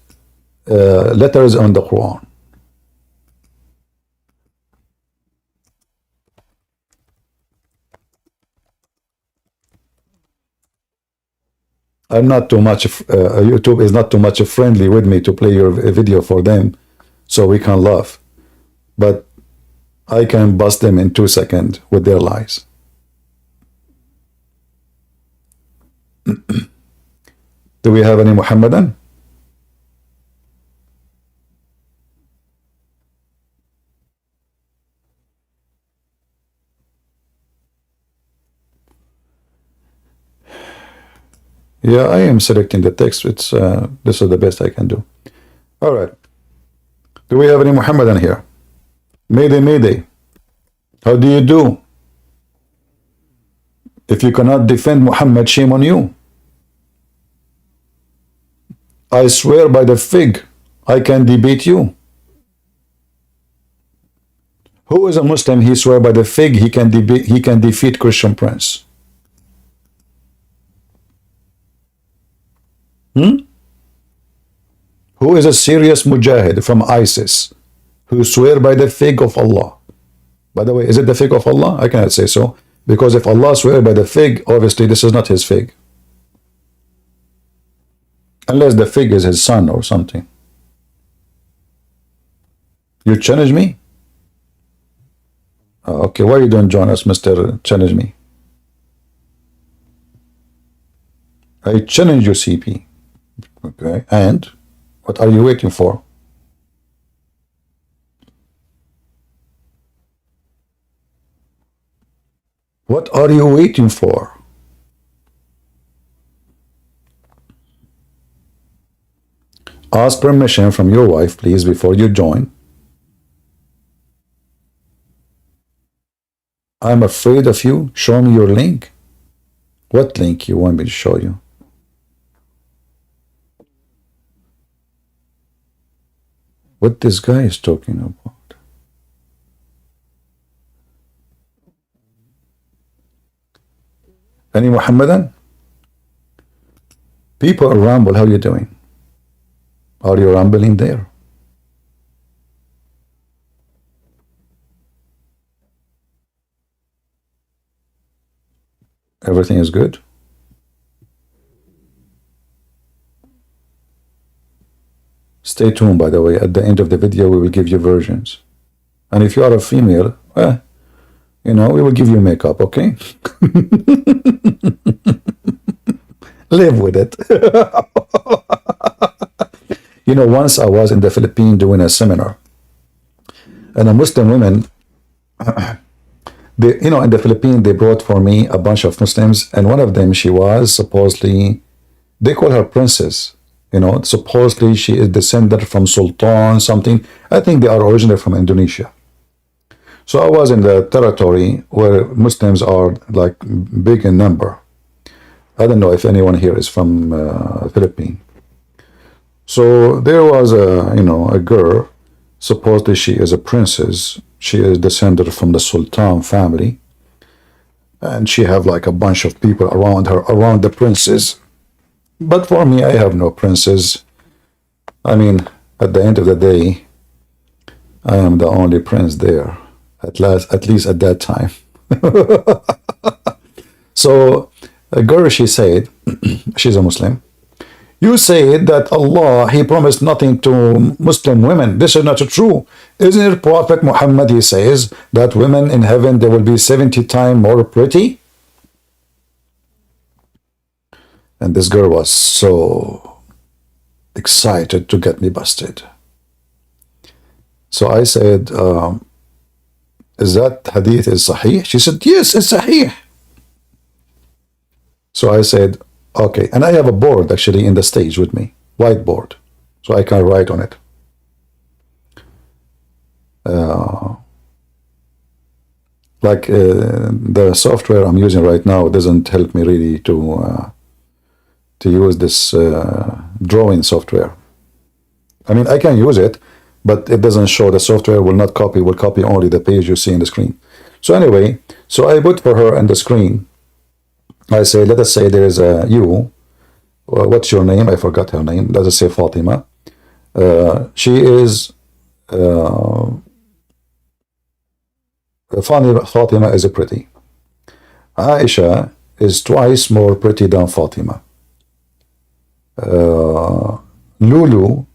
letters on the Quran. I'm not too much, YouTube is not too much friendly with me to play your video for them so we can laugh. But I can bust them in 2 seconds with their lies. Do we have any Muhammadan? Yeah, I am selecting the text. It's this is the best I can do. All right. Do we have any Muhammadan here? Mayday, Mayday. How do you do? If you cannot defend Muhammad, shame on you. I swear by the fig, I can debate you. Who is a Muslim? He swear by the fig, he can defeat Christian Prince. Who is a serious mujahid from ISIS who swear by the fig of Allah? By the way, is it the fig of Allah? I cannot say so, because if Allah swear by the fig, obviously this is not his fig. Unless the fig is his son or something. You challenge me? Okay, why you don't join us, Mr. Challenge Me? I challenge you, CP. Okay, and what are you waiting for? What are you waiting for? Ask permission from your wife, please, before you join. I'm afraid of you. Show me your link. What link you want me to show you? What this guy is talking about? Any Muhammadan? People ramble, how are you doing? Are you rambling there? Everything is good? Stay tuned, by the way. At the end of the video, we will give you versions. And if you are a female, you know, we will give you makeup, okay? Live with it. You know, once I was in the Philippines doing a seminar, and a Muslim woman, you know, in the Philippines, they brought for me a bunch of Muslims, and one of them, she was supposedly, they call her princess, you know, supposedly she is descended from Sultan, something. I think they are originally from Indonesia. So I was in the territory where Muslims are like big in number. I don't know if anyone here is from Philippines. So there was a, you know, a girl, supposedly she is a princess. She is descended from the Sultan family. And she have like a bunch of people around her, around the princess. But for me, I have no princess. I mean, at the end of the day, I am the only prince there. At least at that time. So a girl, she said, she's a Muslim. You said that Allah, he promised nothing to Muslim women. This is not true. Isn't it Prophet Muhammad, he says that women in heaven, they will be 70 times more pretty? And this girl was so excited to get me busted. So I said, is that hadith is sahih? She said, yes, it's sahih. So I said, okay. And I have a board actually in the stage with me, whiteboard, so I can write on it. The software I'm using right now doesn't help me really to use this drawing software. I mean, I can use it, but it doesn't show. The software will not copy, will copy only the page you see in the screen. So anyway, so I put for her on the screen, I say, let us say there is a you. What's your name? I forgot her name. Let us say Fatima. She is Fatima is pretty. Aisha is twice more pretty than Fatima. Lulu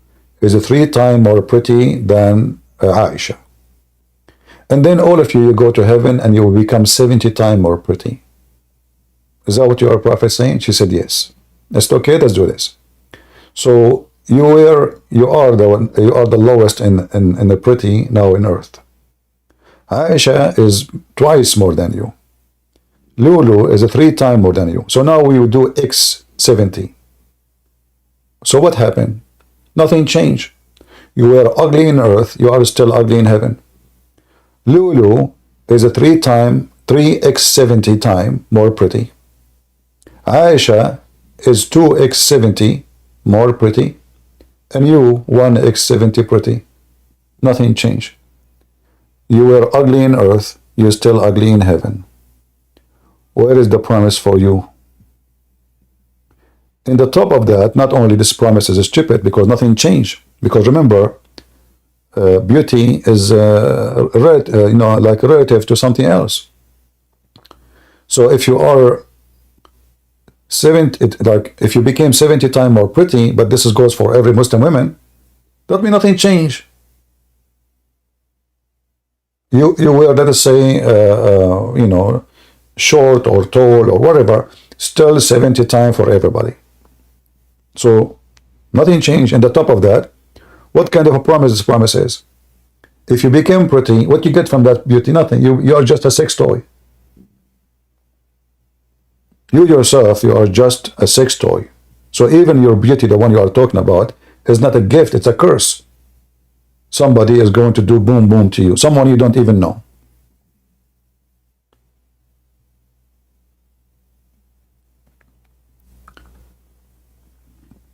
is 3 times more pretty than Aisha. And then all of you go to heaven and you will become 70 times more pretty. Is that what your prophet is saying? She said yes. That's okay, let's do this. So you are the lowest in the pretty now in earth. Aisha is twice more than you. Lulu is 3 times more than you. So now we will do X 70. So what happened? Nothing changed. You were ugly in earth, you are still ugly in heaven. Lulu is 3x 70 times more pretty. Aisha is 2x 70 more pretty. And you 1x 70 pretty. Nothing changed. You were ugly in earth, you're still ugly in heaven. Where is the promise for you? In the top of that, not only this promise is stupid because nothing changed. Because remember, beauty is like relative to something else. So if you are 70, like if you became 70 times more pretty, but this goes for every Muslim woman, that means nothing changed. You were, let us say, short or tall or whatever, still 70 times for everybody. So nothing changed. And the top of that, what kind of a promise this promise is? If you became pretty, what you get from that beauty? Nothing. You are just a sex toy. You yourself, you are just a sex toy. So even your beauty, the one you are talking about, is not a gift, it's a curse. Somebody is going to do boom boom to you. Someone you don't even know.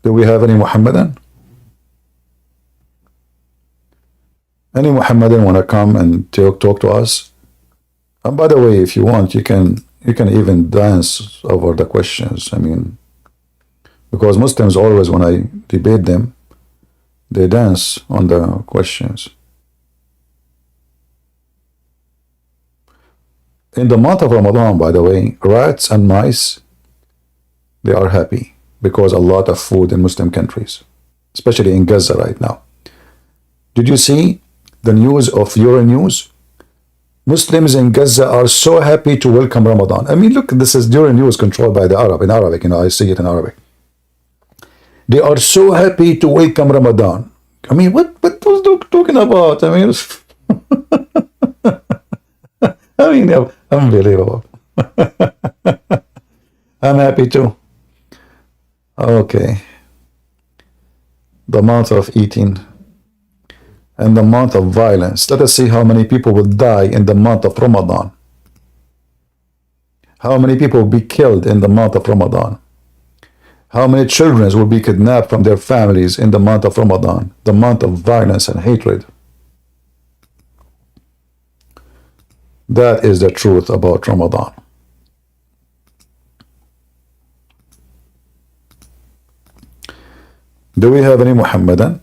Do we have any Muhammadan? Any Muhammadan want to come and talk to us? And by the way, if you want, you can even dance over the questions. I mean, because Muslims always, when I debate them, they dance on the questions. In the month of Ramadan, by the way, rats and mice, they are happy because a lot of food in Muslim countries, especially in Gaza right now. Did you see the news of Euronews? Muslims in Gaza are so happy to welcome Ramadan. I mean, look, this is Euronews controlled by the Arab, in Arabic, I see it in Arabic. They are so happy to welcome Ramadan. I mean, what was they talking about? I mean, unbelievable. I'm happy too. Okay. The month of eating and the month of violence. Let us see how many people will die in the month of Ramadan. How many people will be killed in the month of Ramadan? How many children will be kidnapped from their families in the month of Ramadan, the month of violence and hatred? That is the truth about Ramadan. Do we have any Muhammadan?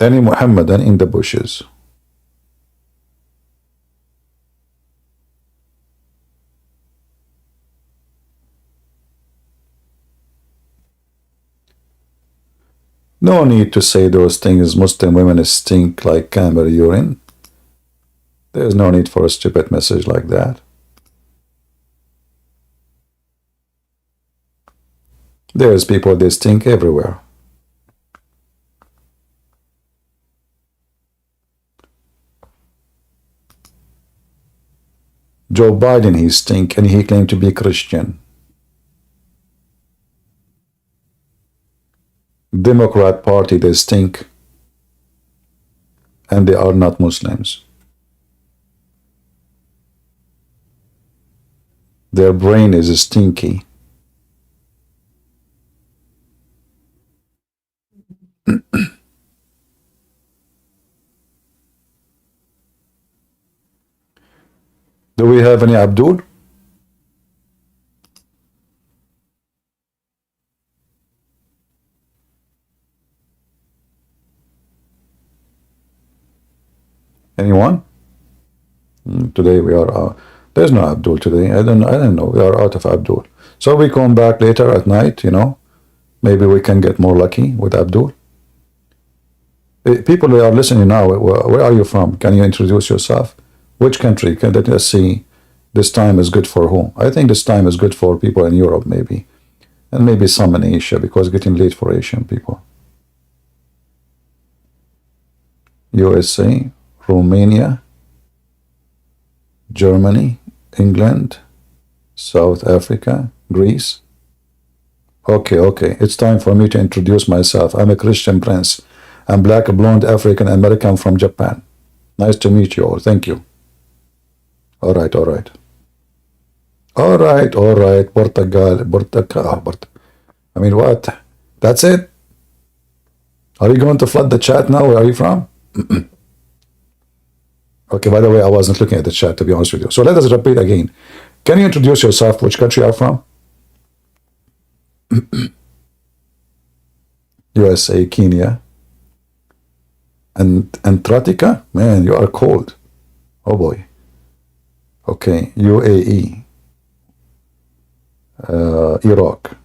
Any Muhammadan in the bushes? No need to say those things. Muslim women stink like camel urine. There's no need for a stupid message like that. There's people, they stink everywhere. Joe Biden, he stink, and he claimed to be Christian. Democrat Party, they stink, and they are not Muslims. Their brain is stinky. Do we have any Abdul? Anyone? Today we are there's no Abdul today. I don't know. We are out of Abdul. So we come back later at night, you know. Maybe we can get more lucky with Abdul. People who are listening now, where are you from? Can you introduce yourself? Which country? Let's see. This time is good for who? I think this time is good for people in Europe, maybe. And maybe some in Asia, because it's getting late for Asian people. USA, Romania, Germany, England, South Africa, Greece. Okay. It's time for me to introduce myself. I'm a Christian prince. I'm black, blonde, African American from Japan. Nice to meet you all. Thank you. All right. Portugal. I mean, what? That's it? Are you going to flood the chat now? Where are you from? Okay, by the way, I wasn't looking at the chat, to be honest with you. So let us repeat again. Can you introduce yourself? Which country you are from? USA, Kenya. And Antarctica? Man, you are cold. Oh boy. Okay, UAE. Iraq.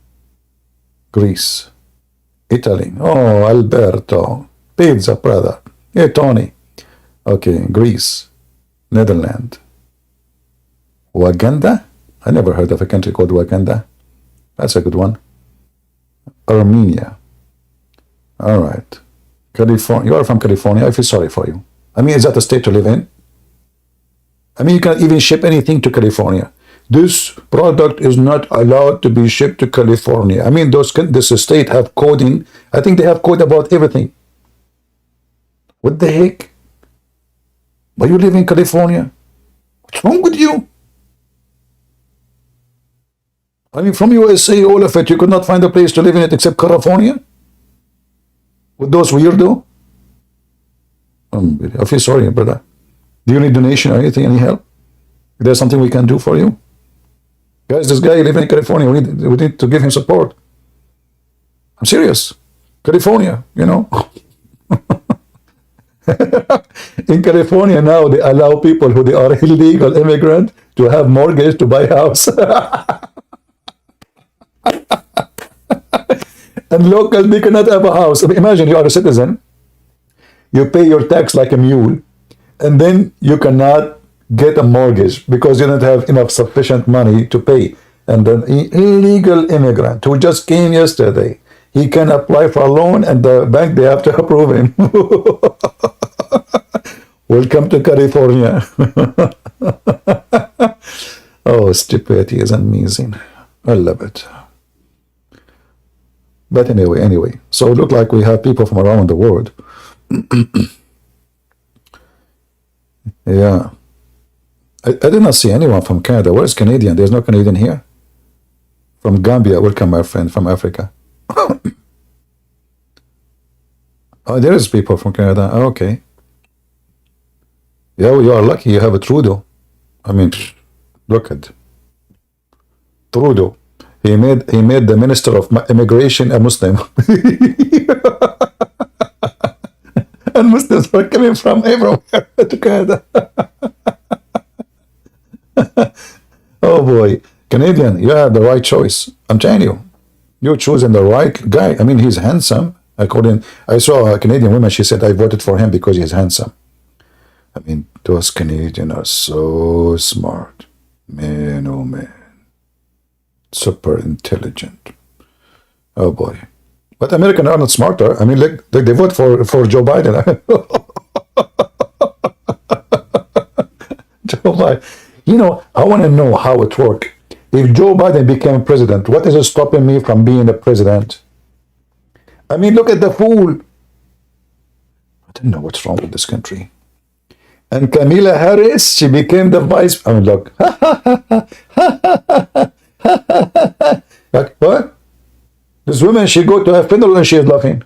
Greece. Italy. Oh, Alberto. Pizza, brother. Hey, Tony. Okay, Greece. Netherlands. Uganda? I never heard of a country called Uganda. That's a good one. Armenia. All right. California. You are from California. I feel sorry for you. I mean, is that a state to live in? I mean, you can't even ship anything to California. This product is not allowed to be shipped to California. I mean, this state have coding. I think they have code about everything. What the heck? But you live in California? What's wrong with you? I mean, from USA, all of it, you could not find a place to live in it except California? With those weirdo? I feel sorry, brother. Do you need donation or anything, any help? Is there something we can do for you? Guys, this guy living in California, we need to give him support. I'm serious. California, you know. In California now, they allow people who they are illegal immigrant to have mortgage to buy a house. And local, they cannot have a house. Imagine you are a citizen, you pay your tax like a mule, and then you cannot get a mortgage because you don't have enough sufficient money to pay. And an illegal immigrant who just came yesterday, he can apply for a loan and the bank, they have to approve him. Welcome to California. Oh, stupidity is amazing. I love it. But anyway, so it looked like we have people from around the world. Yeah. I did not see anyone from Canada. Where's Canadian? There's no Canadian here. From Gambia, welcome, my friend, from Africa. Oh, there is people from Canada. Oh, okay. Yeah, well, you are lucky you have a Trudeau. I mean, look at Trudeau. He made the Minister of Immigration a Muslim. And Muslims are coming from everywhere to Canada. Oh boy. Canadian, you have the right choice. I'm telling you. You're choosing the right guy. I mean, he's handsome. I saw a Canadian woman, she said, I voted for him because he's handsome. I mean, those Canadians are so smart. Man, oh man. Super intelligent. Oh boy. But Americans are not smarter. I mean, like they vote for Joe Biden. Joe Biden. You know, I want to know how it works. If Joe Biden became president, what is stopping me from being the president? I mean, look at the fool. I don't know what's wrong with this country. And Kamala Harris, she became the vice. I mean, look. Like, what? This woman, she go to have funeral and she is laughing.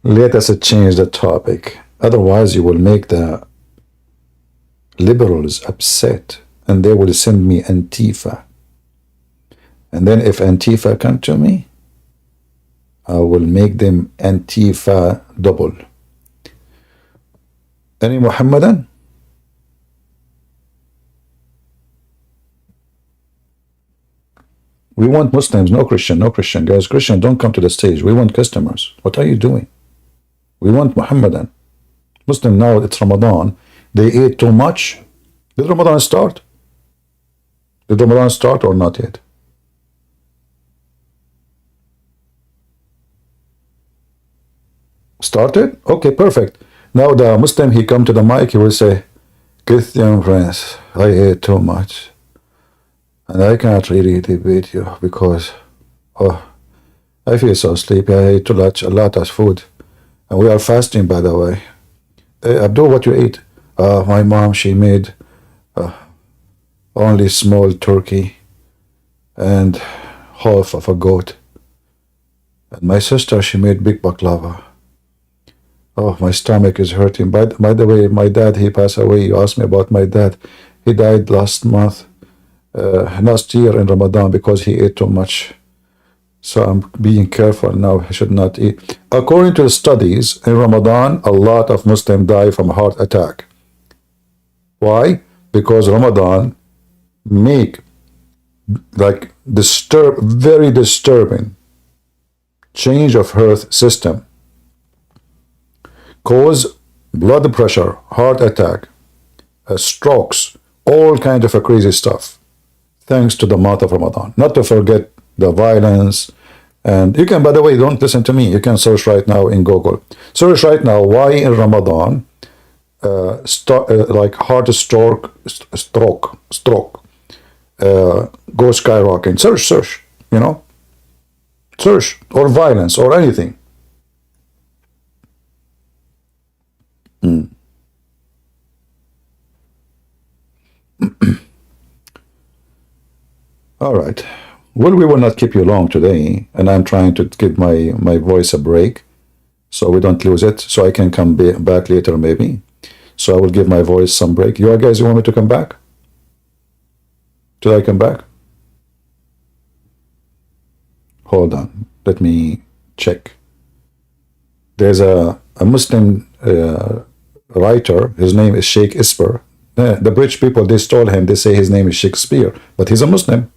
Let us change the topic. Otherwise, you will make the liberals upset and they will send me Antifa. And then if Antifa come to me, I will make them Antifa double. Any Muhammadan? We want Muslims, no Christian, no Christian. Guys, Christian, don't come to the stage. We want customers. What are you doing? We want Muhammadan. Muslim, now it's Ramadan. They ate too much. Did Ramadan start? Did Ramadan start or not yet? Started? Okay, perfect. Now the Muslim, he come to the mic, he will say, Christian friends, I ate too much. And I can't really debate you because, I feel so sleepy. I ate a lot of food. And we are fasting, by the way. Hey, Abdul, what you ate? My mom, she made only small turkey and half of a goat. And my sister, she made big baklava. Oh, my stomach is hurting. By the way, my dad, he passed away. You asked me about my dad. He died last year in Ramadan because he ate too much. So I'm being careful now. I should not eat. According to the studies, in Ramadan, a lot of Muslims die from heart attack. Why? Because Ramadan make like very disturbing change of health system. Cause blood pressure, heart attack, strokes, all kinds of crazy stuff. Thanks to the month of Ramadan. Not to forget the violence. And you can, by the way, don't listen to me. You can search right now in Google. Search right now why in Ramadan like heart stroke go skyrocketing. Search, you know. Search, or violence, or anything. All right. Well, we will not keep you long today, and I'm trying to give my voice a break so we don't lose it, so I can come back later maybe. So I will give my voice some break. You guys, you want me to come back? Should I come back? Hold on. Let me check. There's a Muslim writer. His name is Sheikh Isper. The British people, they stole him. They say his name is Shakespeare, but he's a Muslim.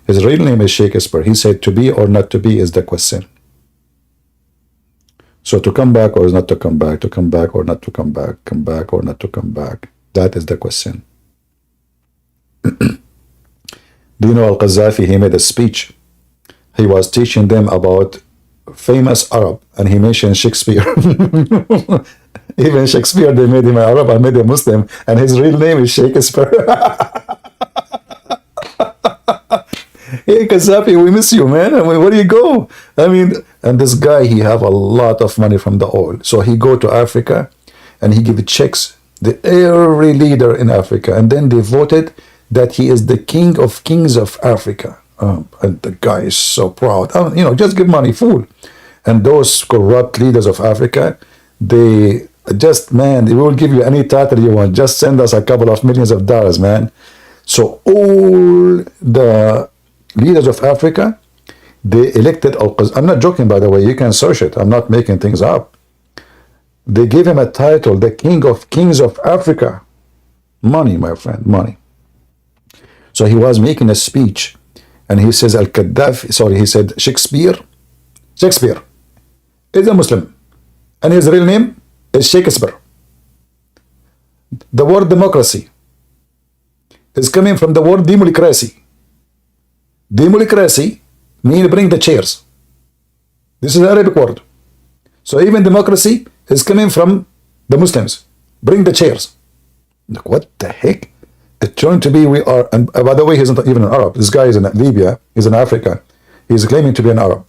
His real name is Sheikh Isper. He said to be or not to be is the question. So to come back or is not to come back or not to come back or not to come back. That is the question. Do you know Al-Qadhafi, he made a speech. He was teaching them about famous Arab, and he mentioned Shakespeare. Even Shakespeare, they made him an Arab, I made him Muslim, and his real name is Shakespeare. Hey, Qadhafi, we miss you, man. I mean, where do you go? I mean, and this guy, he have a lot of money from the oil. So he go to Africa, and he give checks to every leader in Africa, and then they voted that he is the king of kings of Africa. And the guy is so proud. You know, just give money, fool. And those corrupt leaders of Africa, they just, man, they will give you any title you want. Just send us a couple of millions of dollars, man. So all the leaders of Africa, they elected Al-Qadhafi. I'm not joking, by the way. You can search it. I'm not making things up. They gave him a title, the king of kings of Africa. Money, my friend, money. So he was making a speech, and he says he said Shakespeare is a Muslim, and his real name is Shakespeare. The word democracy is coming from the word democracy. Democracy means bring the chairs. This is an Arabic word. So even democracy is coming from the Muslims. Bring the chairs. Look, what the heck? It's turned to be and by the way, he's not even an Arab. This guy is in Libya. He's in Africa. He's claiming to be an Arab.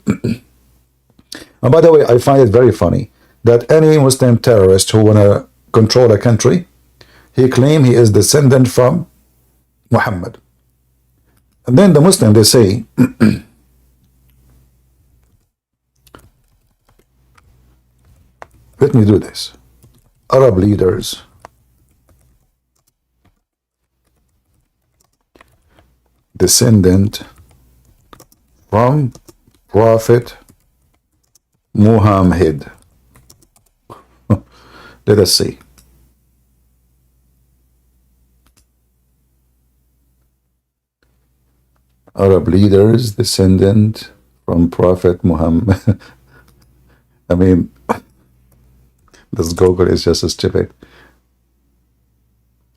And by the way, I find it very funny that any Muslim terrorist who wanna control a country, he claim he is descendant from Muhammad. And then the Muslim, they say, let me do this. Arab leaders descendant from Prophet Muhammad. Let us see. Arab leaders descendant from Prophet Muhammad. I mean, this Google is just stupid.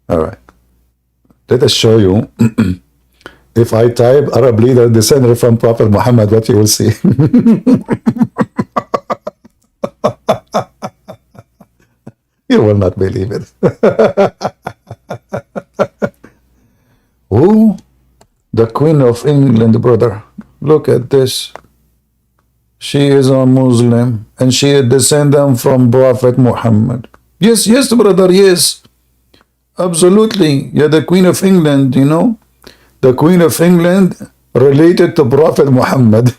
All right. Let us show you. If I type Arab leader descendant from Prophet Muhammad, what you will see. You will not believe it. Who? The Queen of England, brother. Look at this. She is a Muslim and she is descendant from Prophet Muhammad. Yes, yes, brother, yes. Absolutely. Yeah, the Queen of England, you know. The Queen of England related to Prophet Muhammad.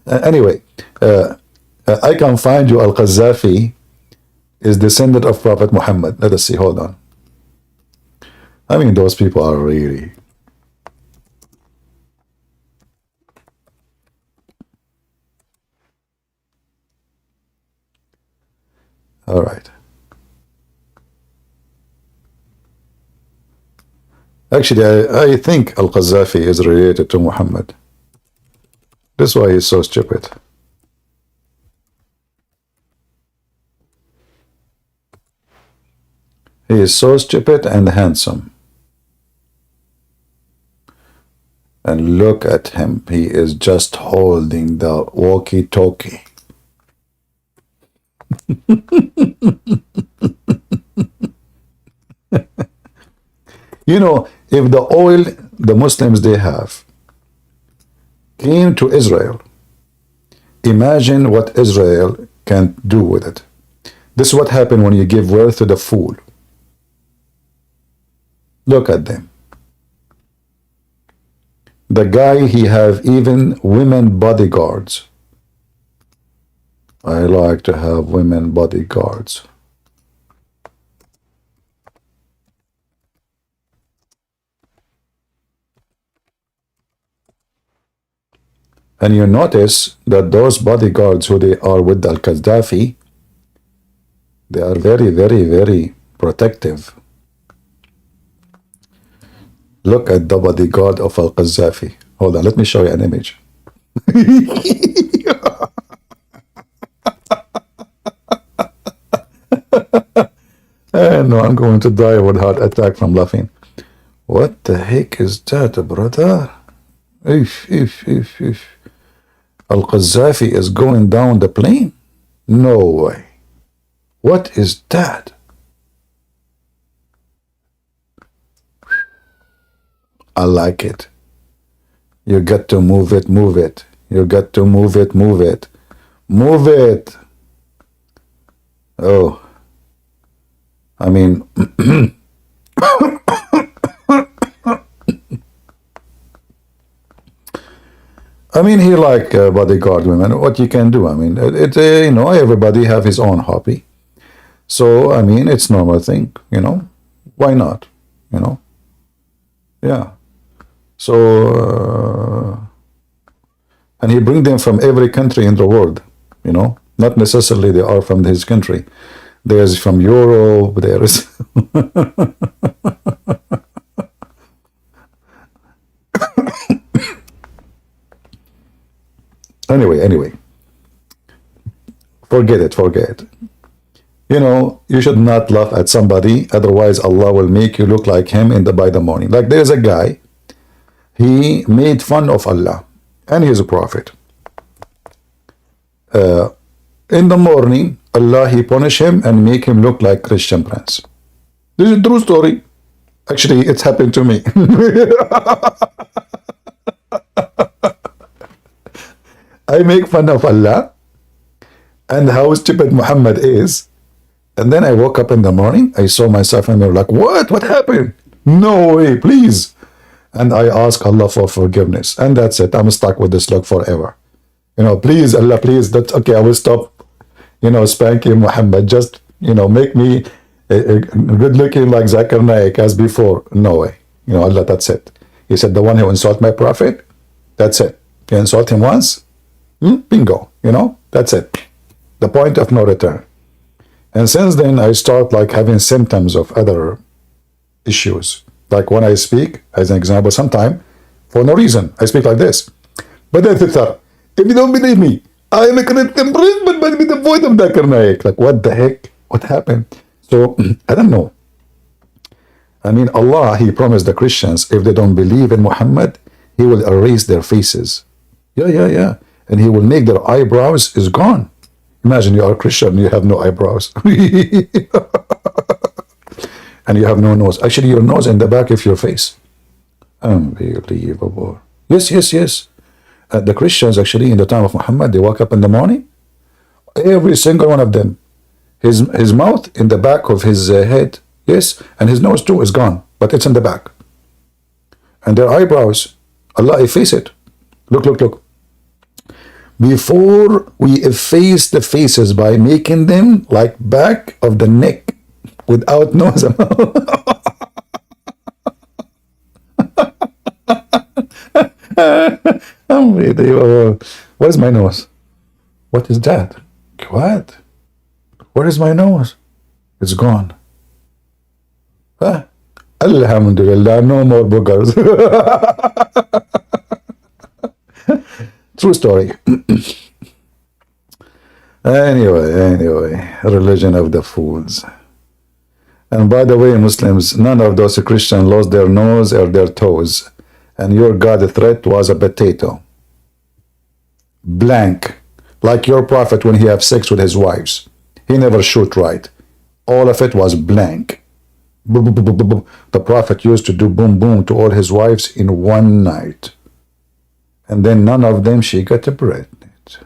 Anyway, I can find you Al-Qadhafi is descendant of Prophet Muhammad. Let us see, hold on. I mean, those people are really... All right. Actually, I think Al-Qadhafi is related to Muhammad. That's why he's so stupid. He is so stupid and handsome. And look at him. He is just holding the walkie-talkie. You know, if the oil the Muslims they have came to Israel, imagine what Israel can do with it. This is what happened when you give wealth to the fool. Look at them. The guy, he have even women bodyguards. I like to have women bodyguards. And you notice that those bodyguards who they are with Al-Qadhafi, they are very, very, very protective. Look at the bodyguard of Al-Qadhafi. Hold on, let me show you an image. No, I'm going to die with heart attack from laughing. What the heck is that, brother? If. Al-Qadhafi is going down the plane? No way. What is that? I like it. You got to move it, move it. You got to move it, move it. Move it. Oh. I mean... I mean, he like bodyguard women. What you can do? I mean, you know, everybody have his own hobby. So, I mean, it's normal thing, you know. Why not? You know? Yeah. So, and he bring them from every country in the world, you know. Not necessarily they are from his country. There's from Europe, there's... Anyway, forget it. You know, you should not laugh at somebody, otherwise Allah will make you look like him by the morning. Like there's a guy, he made fun of Allah, and he's a prophet. In the morning, Allah, he punish him and make him look like Christian prince. This is a true story. Actually, it's happened to me. I make fun of Allah and how stupid Muhammad is. And then I woke up in the morning, I saw myself and they were like, what happened? No way, please. And I ask Allah for forgiveness. And that's it. I'm stuck with this look forever. You know, please, Allah, please, that's okay. I will stop, you know, spanking Muhammad. Just, you know, make me good looking like Zakir Naik as before. No way. You know, Allah, that's it. He said, the one who insult my prophet, that's it. You insult him once, bingo, you know, that's it. The point of no return. And since then, I start like having symptoms of other issues. Like when I speak, as an example, sometime, for no reason, I speak like this. But then, if you don't believe me, I am a Christian prince, but with the voice of Zakir Naik. Like, what the heck? What happened? So, I don't know. I mean, Allah, He promised the Christians, if they don't believe in Muhammad, He will erase their faces. Yeah. And He will make their eyebrows is gone. Imagine you are a Christian, you have no eyebrows. And you have no nose. Actually, your nose in the back of your face. Unbelievable. Yes. The Christians, actually, in the time of Muhammad, they woke up in the morning. Every single one of them. His mouth in the back of his head. Yes. And his nose too is gone. But it's in the back. And their eyebrows, Allah efface it. Look. Before we efface the faces by making them like back of the neck without nose. Unbelievable. What is my nose? What is that? What? Where is my nose? It's gone. Huh? Alhamdulillah, no more boogers. True story. Anyway, religion of the fools. And by the way, Muslims, none of those Christians lost their nose or their toes. And your God threat was a potato. Blank. Like your prophet when he have sex with his wives. He never shoot right. All of it was blank. Boom, boom, boom, boom, boom. The prophet used to do boom, boom to all his wives in one night. And then none of them she got pregnant.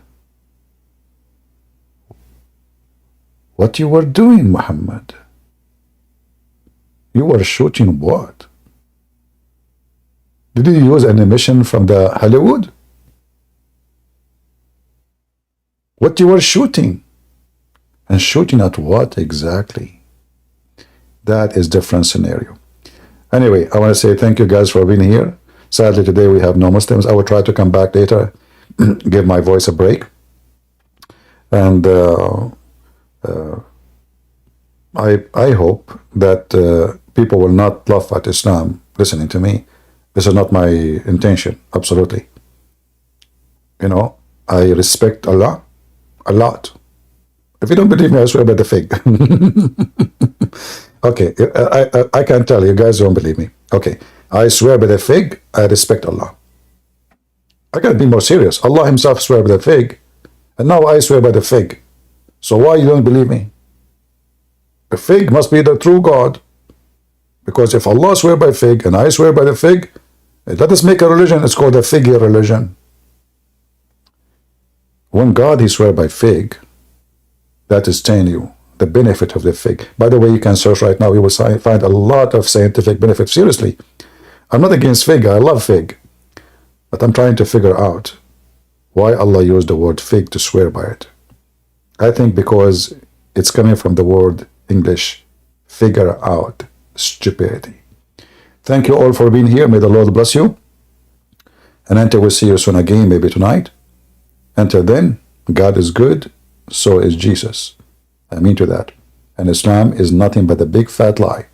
What you were doing, Muhammad? You were shooting what? Did you use an emission from the Hollywood? What you were shooting? And shooting at what exactly? That is different scenario. Anyway, I want to say thank you guys for being here. Sadly, today we have no Muslims. I will try to come back later, give my voice a break. And I hope that people will not laugh at Islam listening to me. This is not my intention, absolutely. You know, I respect Allah a lot. If you don't believe me, I swear by the fig. Okay, I can tell you guys don't believe me. Okay, I swear by the fig, I respect Allah. I can't be more serious. Allah himself swear by the fig, and now I swear by the fig. So why you don't believe me? The fig must be the true God. Because if Allah swear by fig and I swear by the fig, let us make a religion. It's called a figgy religion. When God he swear by fig, that is telling you the benefit of the fig. By the way, you can search right now. You will find a lot of scientific benefits. Seriously, I'm not against fig. I love fig. But I'm trying to figure out why Allah used the word fig to swear by it. I think because it's coming from the word English, figure out, stupidity. Thank you all for being here. May the Lord bless you. And until we see you soon again, maybe tonight. Until then, God is good, so is Jesus. I mean to that. And Islam is nothing but a big fat lie.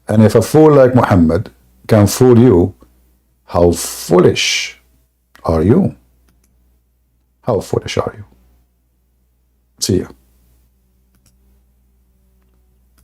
And if a fool like Muhammad can fool you, how foolish are you? How foolish are you? See ya.